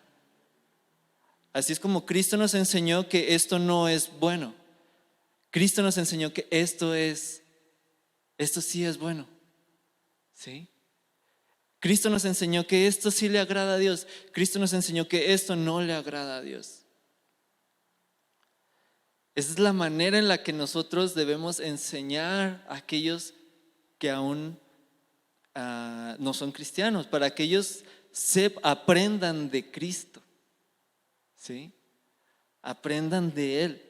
Así es como Cristo nos enseñó que esto no es bueno. Cristo nos enseñó que esto sí es bueno. ¿Sí? Cristo nos enseñó que esto sí le agrada a Dios. Cristo nos enseñó que esto no le agrada a Dios. Esa es la manera en la que nosotros debemos enseñar a aquellos que aún no son cristianos, para que ellos aprendan de Cristo. ¿Sí? Aprendan de Él.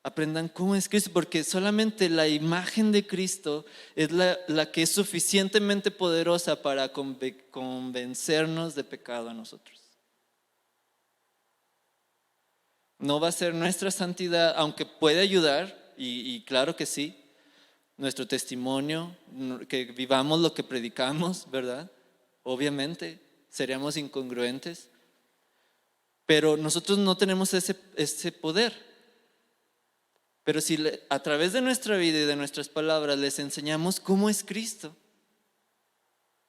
Aprendan cómo es Cristo, porque solamente la imagen de Cristo es la que es suficientemente poderosa para convencernos de pecado a nosotros. No va a ser nuestra santidad, aunque puede ayudar, y claro que sí, nuestro testimonio, que vivamos lo que predicamos, ¿verdad? Obviamente, seríamos incongruentes, pero nosotros no tenemos ese poder. Pero si a través de nuestra vida y de nuestras palabras les enseñamos cómo es Cristo,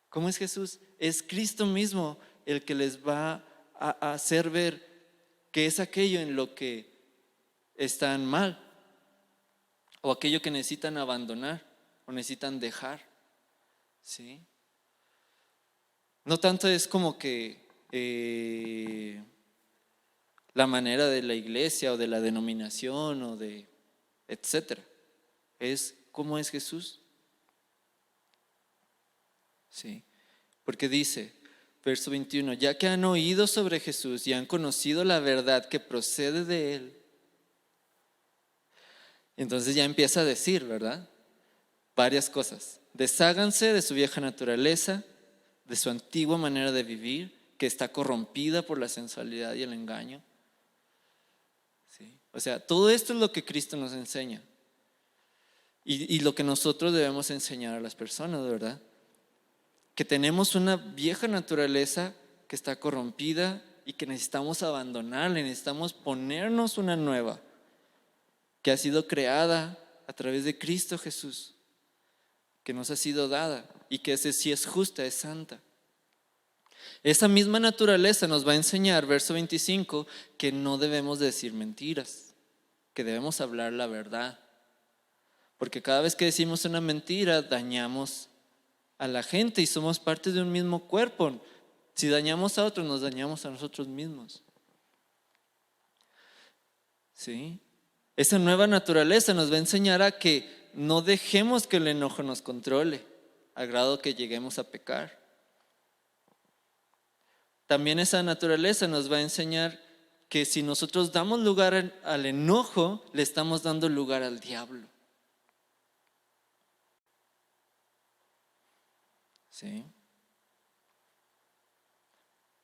cómo es Jesús, es Cristo mismo el que les va a hacer ver qué es aquello en lo que están mal, o aquello que necesitan abandonar o necesitan dejar. ¿Sí? No tanto es como que la manera de la iglesia o de la denominación o de etcétera. Es cómo es Jesús. Sí. Porque dice, verso 21, ya que han oído sobre Jesús y han conocido la verdad que procede de Él. Entonces ya empieza a decir, ¿verdad? Varias cosas. Desháganse de su vieja naturaleza, de su antigua manera de vivir, que está corrompida por la sensualidad y el engaño. ¿Sí? O sea, todo esto es lo que Cristo nos enseña. Y lo que nosotros debemos enseñar a las personas, ¿verdad? Que tenemos una vieja naturaleza que está corrompida y que necesitamos abandonarla, necesitamos ponernos una nueva, que ha sido creada a través de Cristo Jesús, que nos ha sido dada y que ese sí es justa, es santa. Esa misma naturaleza nos va a enseñar, verso 25, que no debemos decir mentiras, que debemos hablar la verdad. Porque cada vez que decimos una mentira, dañamos a la gente y somos parte de un mismo cuerpo. Si dañamos a otros, nos dañamos a nosotros mismos. ¿Sí? Esa nueva naturaleza nos va a enseñar a que no dejemos que el enojo nos controle, al grado que lleguemos a pecar. También esa naturaleza nos va a enseñar que si nosotros damos lugar al enojo, le estamos dando lugar al diablo. ¿Sí?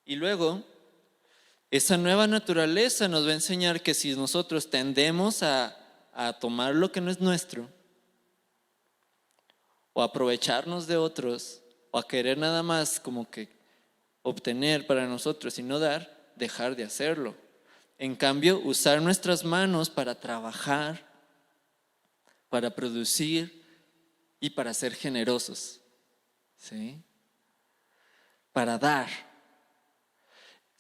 Y luego, esa nueva naturaleza nos va a enseñar que si nosotros tendemos a tomar lo que no es nuestro, o a aprovecharnos de otros, o a querer nada más como que obtener para nosotros y no dar, dejar de hacerlo. En cambio, usar nuestras manos para trabajar, para producir y para ser generosos. ¿Sí? Para dar.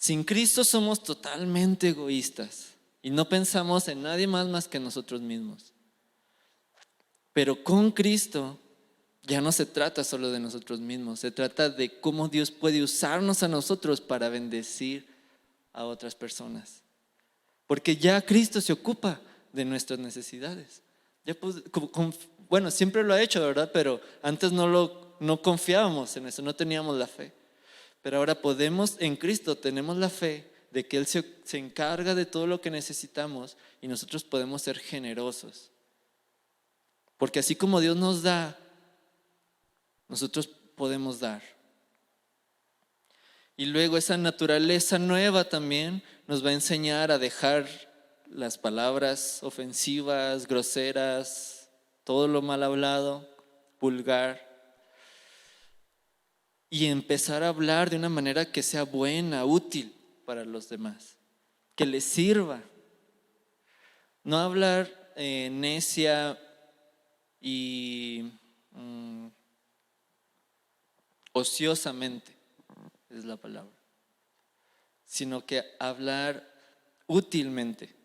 Sin Cristo somos totalmente egoístas y no pensamos en nadie más que nosotros mismos. Pero con Cristo ya no se trata solo de nosotros mismos, se trata de cómo Dios puede usarnos a nosotros para bendecir a otras personas. Porque ya Cristo se ocupa de nuestras necesidades. Bueno, siempre lo ha hecho, ¿verdad? Pero antes no confiábamos en eso, no teníamos la fe. Pero ahora en Cristo tenemos la fe de que Él se encarga de todo lo que necesitamos y nosotros podemos ser generosos. Porque así como Dios nos da, nosotros podemos dar. Y luego esa naturaleza nueva también nos va a enseñar a dejar las palabras ofensivas, groseras, todo lo mal hablado, vulgar, y empezar a hablar de una manera que sea buena, útil para los demás, que les sirva. No hablar necia y ociosamente, es la palabra, sino que hablar útilmente.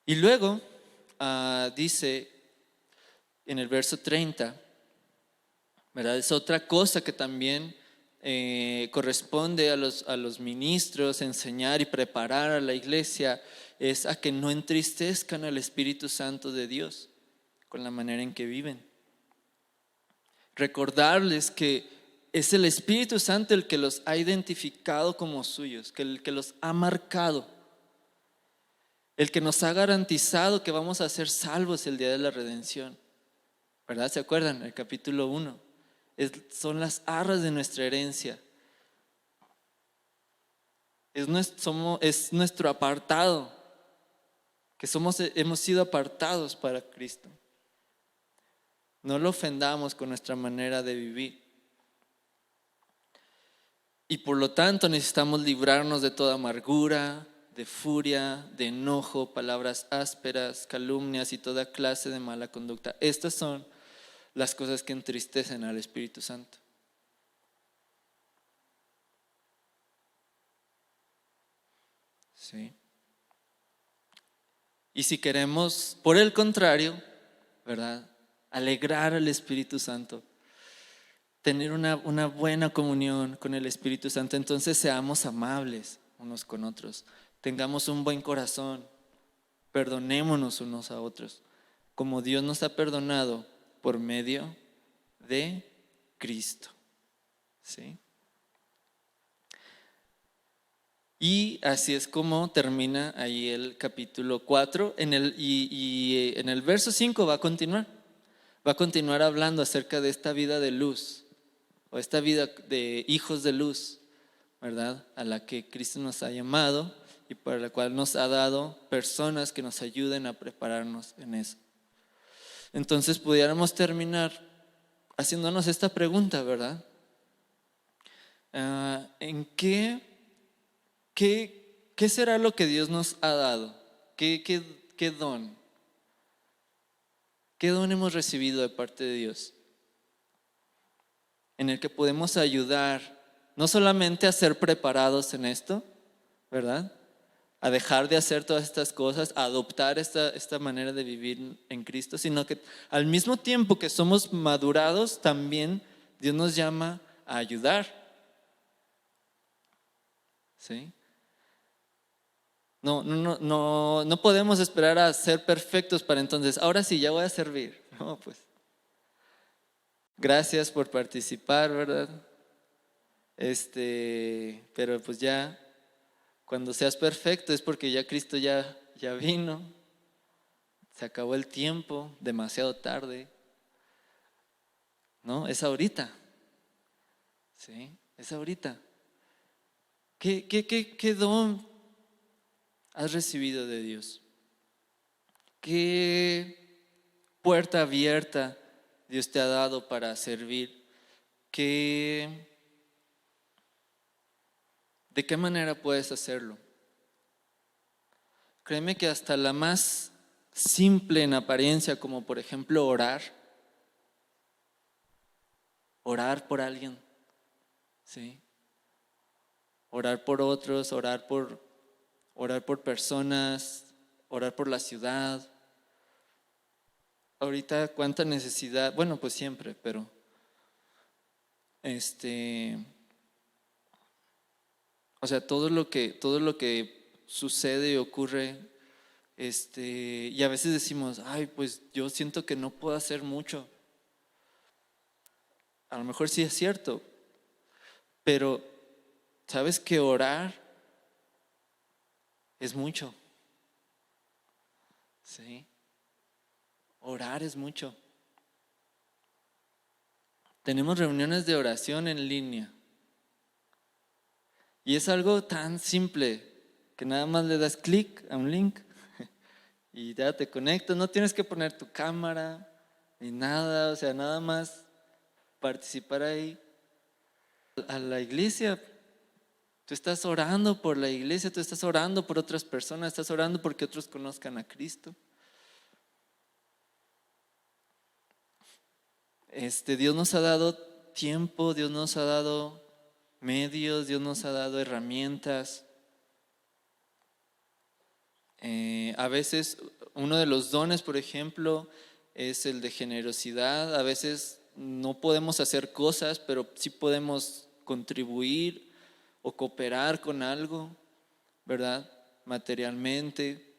Y luego dice en el verso 30, ¿verdad? Es otra cosa que también corresponde a los ministros enseñar y preparar a la iglesia, es a que no entristezcan al Espíritu Santo de Dios con la manera en que viven. Recordarles que es el Espíritu Santo el que los ha identificado como suyos, que el que los ha marcado, el que nos ha garantizado que vamos a ser salvos el día de la redención, ¿verdad? ¿Se acuerdan? El capítulo 1 son las arras de nuestra herencia, es nuestro apartado, que hemos sido apartados para Cristo. No lo ofendamos con nuestra manera de vivir. Y por lo tanto necesitamos librarnos de toda amargura, de furia, de enojo, palabras ásperas, calumnias y toda clase de mala conducta. Estas son las cosas que entristecen al Espíritu Santo. ¿Sí? Y si queremos, por el contrario, ¿verdad?, alegrar al Espíritu Santo, tener una buena comunión con el Espíritu Santo, entonces seamos amables unos con otros, tengamos un buen corazón, perdonémonos unos a otros, como Dios nos ha perdonado por medio de Cristo. ¿Sí? Y así es como termina ahí el capítulo 4. En el verso 5 va a continuar hablando acerca de esta vida de luz, o esta vida de hijos de luz, ¿verdad?, a la que Cristo nos ha llamado y para la cual nos ha dado personas que nos ayuden a prepararnos en eso. Entonces pudiéramos terminar haciéndonos esta pregunta, ¿verdad? ¿En qué será lo que Dios nos ha dado? ¿Qué don? ¿Qué don hemos recibido de parte de Dios? En el que podemos ayudar no solamente a ser preparados en esto, ¿verdad?, a dejar de hacer todas estas cosas, a adoptar esta manera de vivir en Cristo, sino que al mismo tiempo que somos madurados, también Dios nos llama a ayudar. ¿Sí? No podemos esperar a ser perfectos para entonces, ahora sí, ya voy a servir. No, pues. Gracias por participar, ¿verdad? Pero pues ya, cuando seas perfecto es porque ya Cristo ya vino, se acabó el tiempo, demasiado tarde, ¿no? Es ahorita, ¿sí? Es ahorita. ¿Qué don has recibido de Dios? ¿Qué puerta abierta Dios te ha dado para servir? ¿De qué manera puedes hacerlo? Créeme que hasta la más simple en apariencia, como por ejemplo orar por alguien, ¿sí? Orar por otros, orar por personas, orar por la ciudad. Ahorita cuánta necesidad, bueno, pues siempre, pero o sea, todo lo que sucede y ocurre, y a veces decimos, ay, pues yo siento que no puedo hacer mucho. A lo mejor sí es cierto, pero sabes que orar es mucho, ¿sí? Orar es mucho. Tenemos reuniones de oración en línea y es algo tan simple que nada más le das clic a un link y ya te conectas. No tienes que poner tu cámara ni nada, o sea, nada más participar ahí. A la iglesia, tú estás orando por la iglesia, tú estás orando por otras personas, estás orando porque otros conozcan a Cristo. Dios nos ha dado tiempo, Dios nos ha dado medios, Dios nos ha dado herramientas. A veces uno de los dones, por ejemplo, es el de generosidad. A veces no podemos hacer cosas, pero sí podemos contribuir o cooperar con algo, ¿verdad? Materialmente.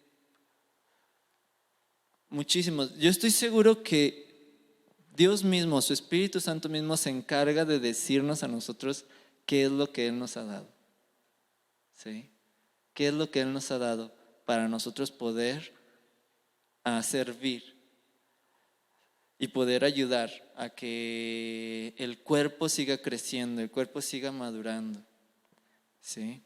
Muchísimos. Yo estoy seguro que Dios mismo, su Espíritu Santo mismo, se encarga de decirnos a nosotros qué es lo que Él nos ha dado. ¿Sí? ¿Qué es lo que Él nos ha dado para nosotros poder servir y poder ayudar a que el cuerpo siga creciendo, el cuerpo siga madurando? ¿Sí?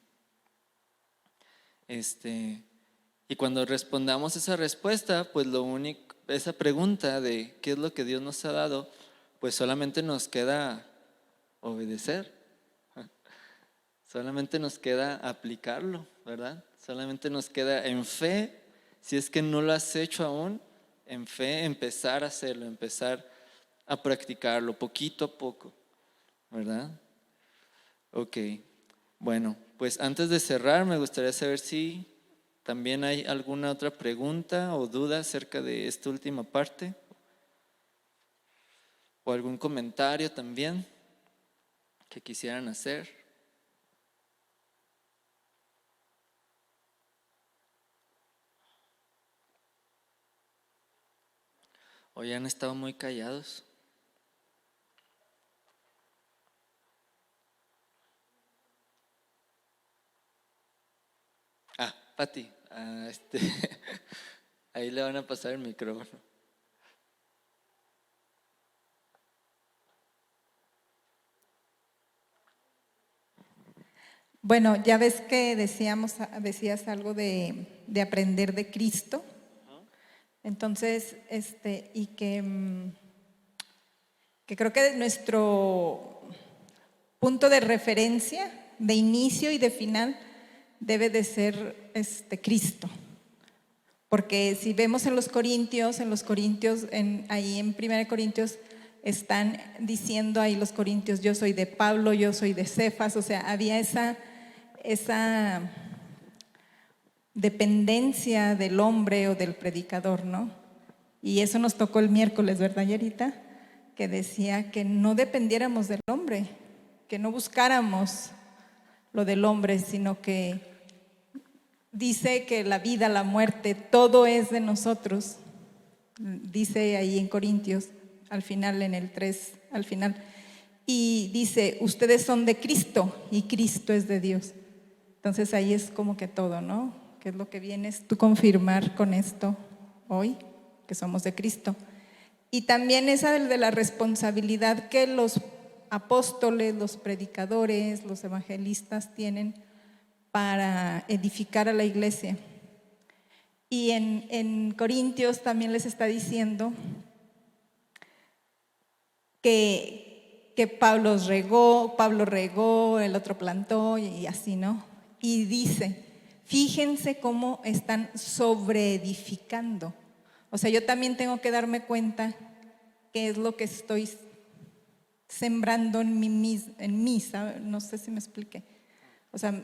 Y cuando respondamos esa respuesta, pues esa pregunta de qué es lo que Dios nos ha dado, pues solamente nos queda obedecer, solamente nos queda aplicarlo, ¿verdad? Solamente nos queda en fe, si es que no lo has hecho aún, en fe empezar a hacerlo, empezar a practicarlo poquito a poco, ¿verdad? Ok, bueno, pues antes de cerrar me gustaría saber si también hay alguna otra pregunta o duda acerca de esta última parte o algún comentario también que quisieran hacer. ¿O ya han estado muy callados? Pati, ahí le van a pasar el micrófono. Bueno, ya ves que decías algo de aprender de Cristo. Entonces, y que creo que nuestro punto de referencia, de inicio y de final, debe de ser Cristo. Porque si vemos en los Corintios, ahí en 1 Corintios, están diciendo ahí los corintios, yo soy de Pablo, yo soy de Cefas, o sea, había esa dependencia del hombre o del predicador, ¿no? Y eso nos tocó el miércoles, ¿verdad, Yerita? Que decía que no dependiéramos del hombre, que no buscáramos lo del hombre, sino que dice que la vida, la muerte, todo es de nosotros. Dice ahí en Corintios, al final, en el 3, al final. Y dice, ustedes son de Cristo y Cristo es de Dios. Entonces ahí es como que todo, ¿no? ¿Qué es lo que vienes tú confirmar con esto hoy? Que somos de Cristo. Y también esa de la responsabilidad que los apóstoles, los predicadores, los evangelistas tienen para edificar a la iglesia. Y en Corintios también les está diciendo que Pablo regó, el otro plantó y así, ¿no? Y dice, fíjense cómo están sobreedificando. O sea, yo también tengo que darme cuenta qué es lo que estoy sembrando en mí, ¿sabe? No sé si me expliqué. O sea,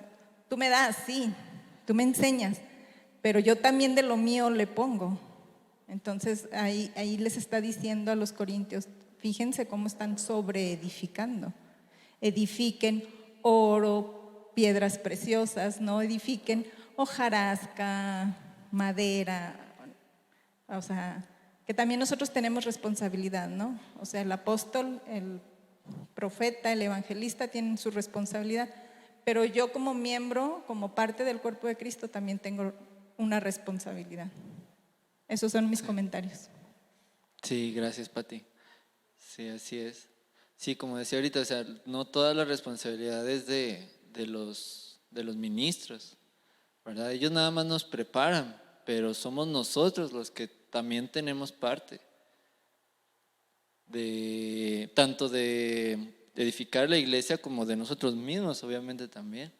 tú me das, sí, tú me enseñas, pero yo también de lo mío le pongo. Entonces ahí les está diciendo a los corintios, fíjense cómo están sobreedificando. Edifiquen oro, piedras preciosas, no edifiquen hojarasca, madera, o sea, que también nosotros tenemos responsabilidad, ¿no? O sea, el apóstol, el profeta, el evangelista tienen su responsabilidad, pero yo como miembro, como parte del cuerpo de Cristo, también tengo una responsabilidad. Esos son mis comentarios. Sí, gracias, Pati. Sí, así es. Sí, como decía ahorita, o sea, no todas las responsabilidades de los ministros, ¿verdad? Ellos nada más nos preparan, pero somos nosotros los que también tenemos parte de tanto de edificar la iglesia como de nosotros mismos, obviamente también.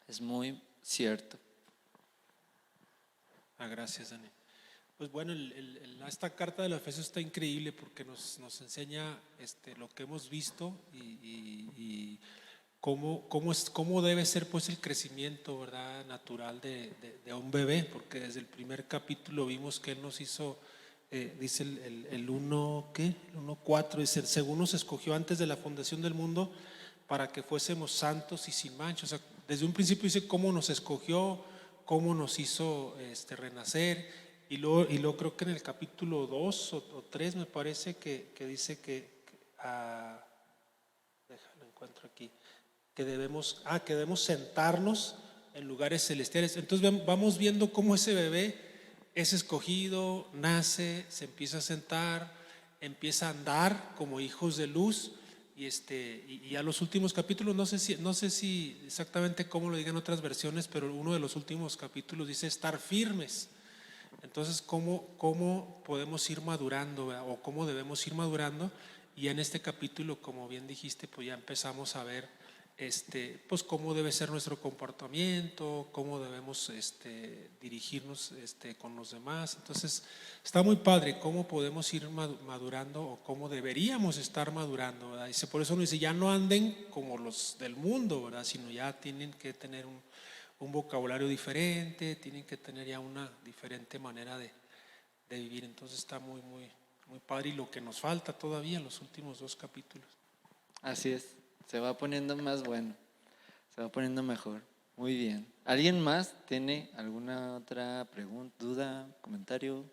Es muy cierto. Gracias, Dani. Pues bueno, esta carta de los Efesios está increíble porque nos enseña lo que hemos visto y cómo debe ser pues el crecimiento, ¿verdad?, natural de un bebé, porque desde el primer capítulo vimos que Él nos hizo, dice el 1:4, dice, según nos escogió antes de la fundación del mundo para que fuésemos santos y sin mancha. O sea, desde un principio dice cómo nos escogió, cómo nos hizo renacer. Y luego creo que en el capítulo 2 o 3 me parece que dice déjalo encuentro aquí, que debemos sentarnos en lugares celestiales. Entonces vamos viendo cómo ese bebé es escogido, nace, se empieza a sentar, empieza a andar como hijos de luz. Y a los últimos capítulos, no sé si exactamente cómo lo digan otras versiones, pero uno de los últimos capítulos dice estar firmes. Entonces, ¿cómo podemos ir madurando, ¿verdad? O cómo debemos ir madurando? Y en este capítulo, como bien dijiste, pues ya empezamos a ver pues cómo debe ser nuestro comportamiento, cómo debemos dirigirnos con los demás. Entonces, está muy padre cómo podemos ir madurando o cómo deberíamos estar madurando, ¿verdad? Y por eso nos dice, ya no anden como los del mundo, ¿verdad? Sino ya tienen que tener un vocabulario diferente, tienen que tener ya una diferente manera de vivir. Entonces está muy, muy, muy padre, y lo que nos falta todavía en los últimos 2 capítulos. Así es, se va poniendo más bueno, se va poniendo mejor. Muy bien. ¿Alguien más tiene alguna otra pregunta, duda, comentario?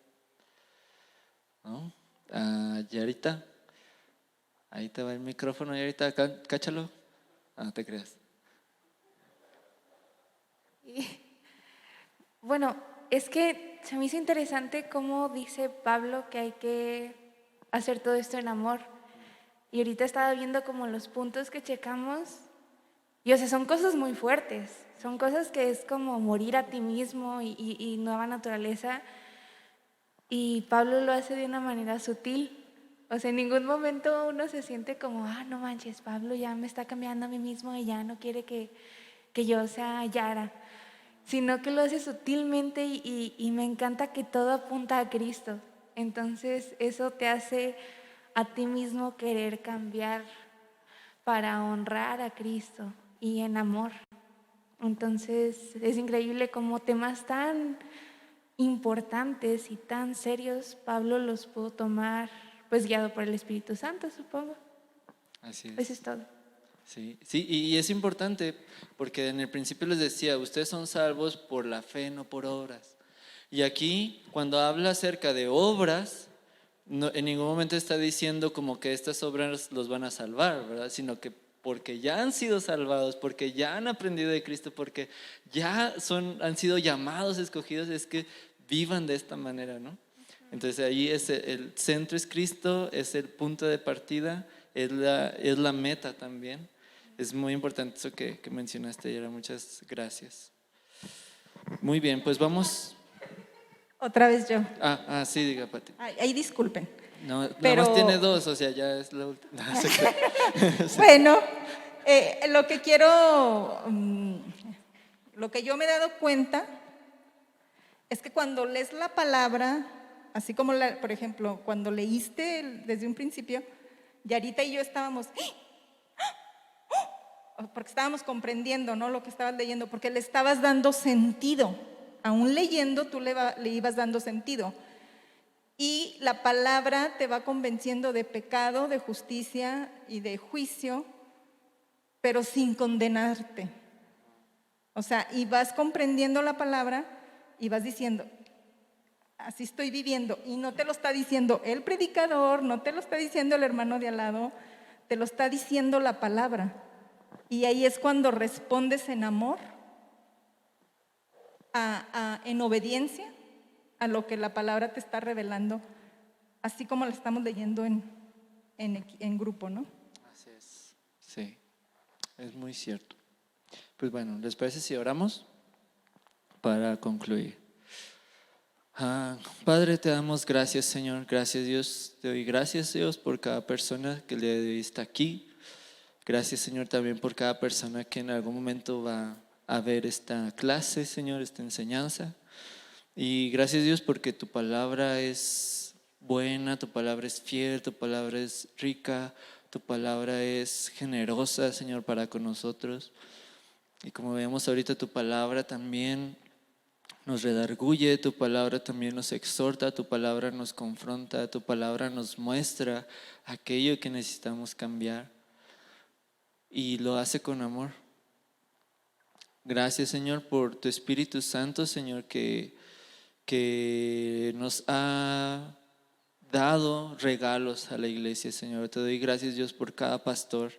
¿No? Yarita, ahí te va el micrófono, Yarita, cáchalo. No te creas. Bueno, es que se me hizo interesante cómo dice Pablo que hay que hacer todo esto en amor. Y ahorita estaba viendo como los puntos que checamos. Y o sea, son cosas muy fuertes. Son cosas que es como morir a ti mismo y nueva naturaleza. Y Pablo lo hace de una manera sutil. O sea, en ningún momento uno se siente como, no manches, Pablo ya me está cambiando a mí mismo y ya no quiere que yo sea Yara. Sino que lo hace sutilmente y me encanta que todo apunta a Cristo. Entonces eso te hace a ti mismo querer cambiar para honrar a Cristo y en amor. Entonces es increíble cómo temas tan importantes y tan serios Pablo los pudo tomar, pues guiado por el Espíritu Santo, supongo. Así es. Eso es todo. Sí, y es importante porque en el principio les decía, ustedes son salvos por la fe, no por obras. Y aquí, cuando habla acerca de obras, en ningún momento está diciendo como que estas obras los van a salvar, ¿verdad? Sino que porque ya han sido salvados, porque ya han aprendido de Cristo, porque ya han sido llamados, escogidos, es que vivan de esta manera, ¿no? Entonces ahí el centro es Cristo, es el punto de partida, es la meta también. Es muy importante eso que mencionaste, Yara. Muchas gracias. Muy bien, pues vamos. Otra vez yo. Sí, diga, Pati. Ahí disculpen. No, pero, nada más tiene 2, o sea, ya es la última. Bueno, lo que quiero, lo que yo me he dado cuenta es que cuando lees la palabra, así como, por ejemplo, cuando leíste desde un principio, Yarita y yo estábamos, porque estábamos comprendiendo, ¿no?, lo que estabas leyendo, porque le estabas dando sentido. Aún leyendo, tú le ibas dando sentido. Y la palabra te va convenciendo de pecado, de justicia y de juicio, pero sin condenarte. O sea, y vas comprendiendo la palabra y vas diciendo, así estoy viviendo. Y no te lo está diciendo el predicador, no te lo está diciendo el hermano de al lado, te lo está diciendo la palabra. Y ahí es cuando respondes en amor, en obediencia a lo que la palabra te está revelando, así como la estamos leyendo en grupo, ¿no? Así es. Sí, es muy cierto. Pues bueno, ¿les parece si oramos para concluir? Padre, te damos gracias, Señor. Gracias, Dios. Te doy gracias, Dios, por cada persona que el día de hoy está aquí. Gracias, Señor, también por cada persona que en algún momento va a ver esta clase, Señor, esta enseñanza. Y gracias, Dios, porque tu palabra es buena, tu palabra es fiel, tu palabra es rica, tu palabra es generosa, Señor, para con nosotros. Y como vemos ahorita, tu palabra también nos redarguye, tu palabra también nos exhorta, tu palabra nos confronta, tu palabra nos muestra aquello que necesitamos cambiar. Y lo hace con amor. Gracias, Señor, por tu Espíritu Santo, Señor, que nos ha dado regalos a la iglesia, Señor. Te doy gracias, Dios, por cada pastor,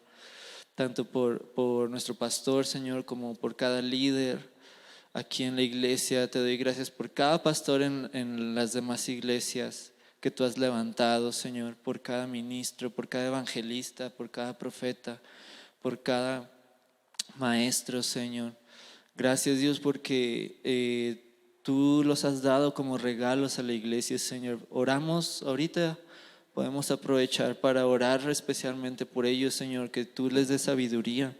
tanto por nuestro pastor, Señor, como por cada líder aquí en la iglesia. Te doy gracias por cada pastor en las demás iglesias que tú has levantado, Señor, por cada ministro, por cada evangelista, por cada profeta, por cada maestro, Señor. Gracias, Dios, porque tú los has dado como regalos a la iglesia, Señor. Oramos ahorita, podemos aprovechar para orar especialmente por ellos, Señor, que tú les des sabiduría,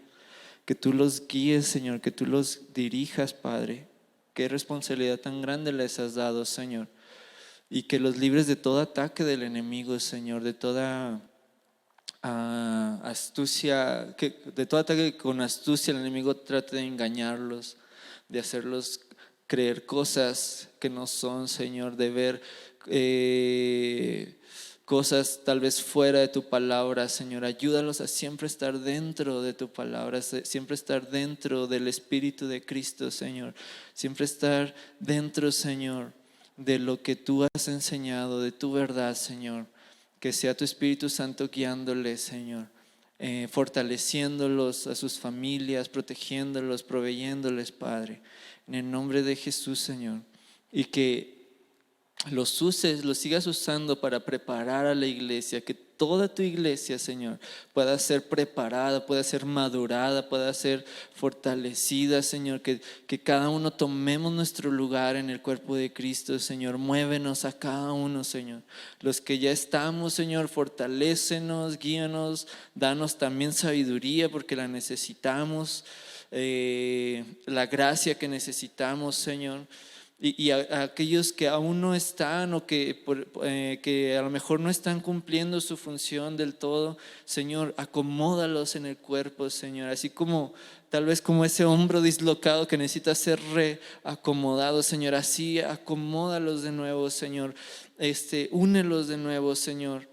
que tú los guíes, Señor, que tú los dirijas, Padre. Qué responsabilidad tan grande les has dado, Señor, y que los libres de todo ataque del enemigo, Señor, de toda astucia, de todo ataque con astucia el enemigo trata de engañarlos, de hacerlos creer cosas que no son, Señor, de ver cosas tal vez fuera de tu palabra, Señor. Ayúdalos a siempre estar dentro de tu palabra, siempre estar dentro del Espíritu de Cristo, Señor. Siempre estar dentro, Señor, de lo que tú has enseñado, de tu verdad, Señor. Que sea tu Espíritu Santo guiándoles, Señor, fortaleciéndolos a sus familias, protegiéndolos, proveyéndoles, Padre, en el nombre de Jesús, Señor. Y que los uses, los sigas usando para preparar a la iglesia, que toda tu iglesia, Señor, pueda ser preparada, pueda ser madurada, pueda ser fortalecida, Señor, que cada uno tomemos nuestro lugar en el cuerpo de Cristo, Señor. Muévenos a cada uno, Señor. Los que ya estamos, Señor, fortalécenos, guíanos, danos también sabiduría porque la necesitamos, la gracia que necesitamos, Señor. Y a aquellos que aún no están o que a lo mejor no están cumpliendo su función del todo, Señor, acomódalos en el cuerpo, Señor, así como tal vez como ese hombro dislocado que necesita ser reacomodado, Señor, así acomódalos de nuevo, Señor, únelos de nuevo, Señor,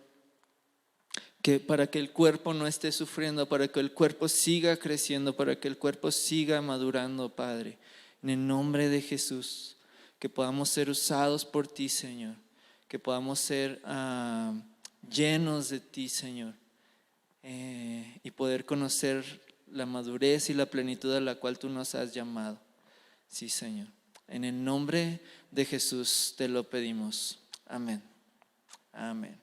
para que el cuerpo no esté sufriendo, para que el cuerpo siga creciendo, para que el cuerpo siga madurando, Padre, en el nombre de Jesús. Que podamos ser usados por ti, Señor, que podamos ser llenos de ti, Señor, y poder conocer la madurez y la plenitud a la cual tú nos has llamado. Sí, Señor. En el nombre de Jesús te lo pedimos. Amén. Amén.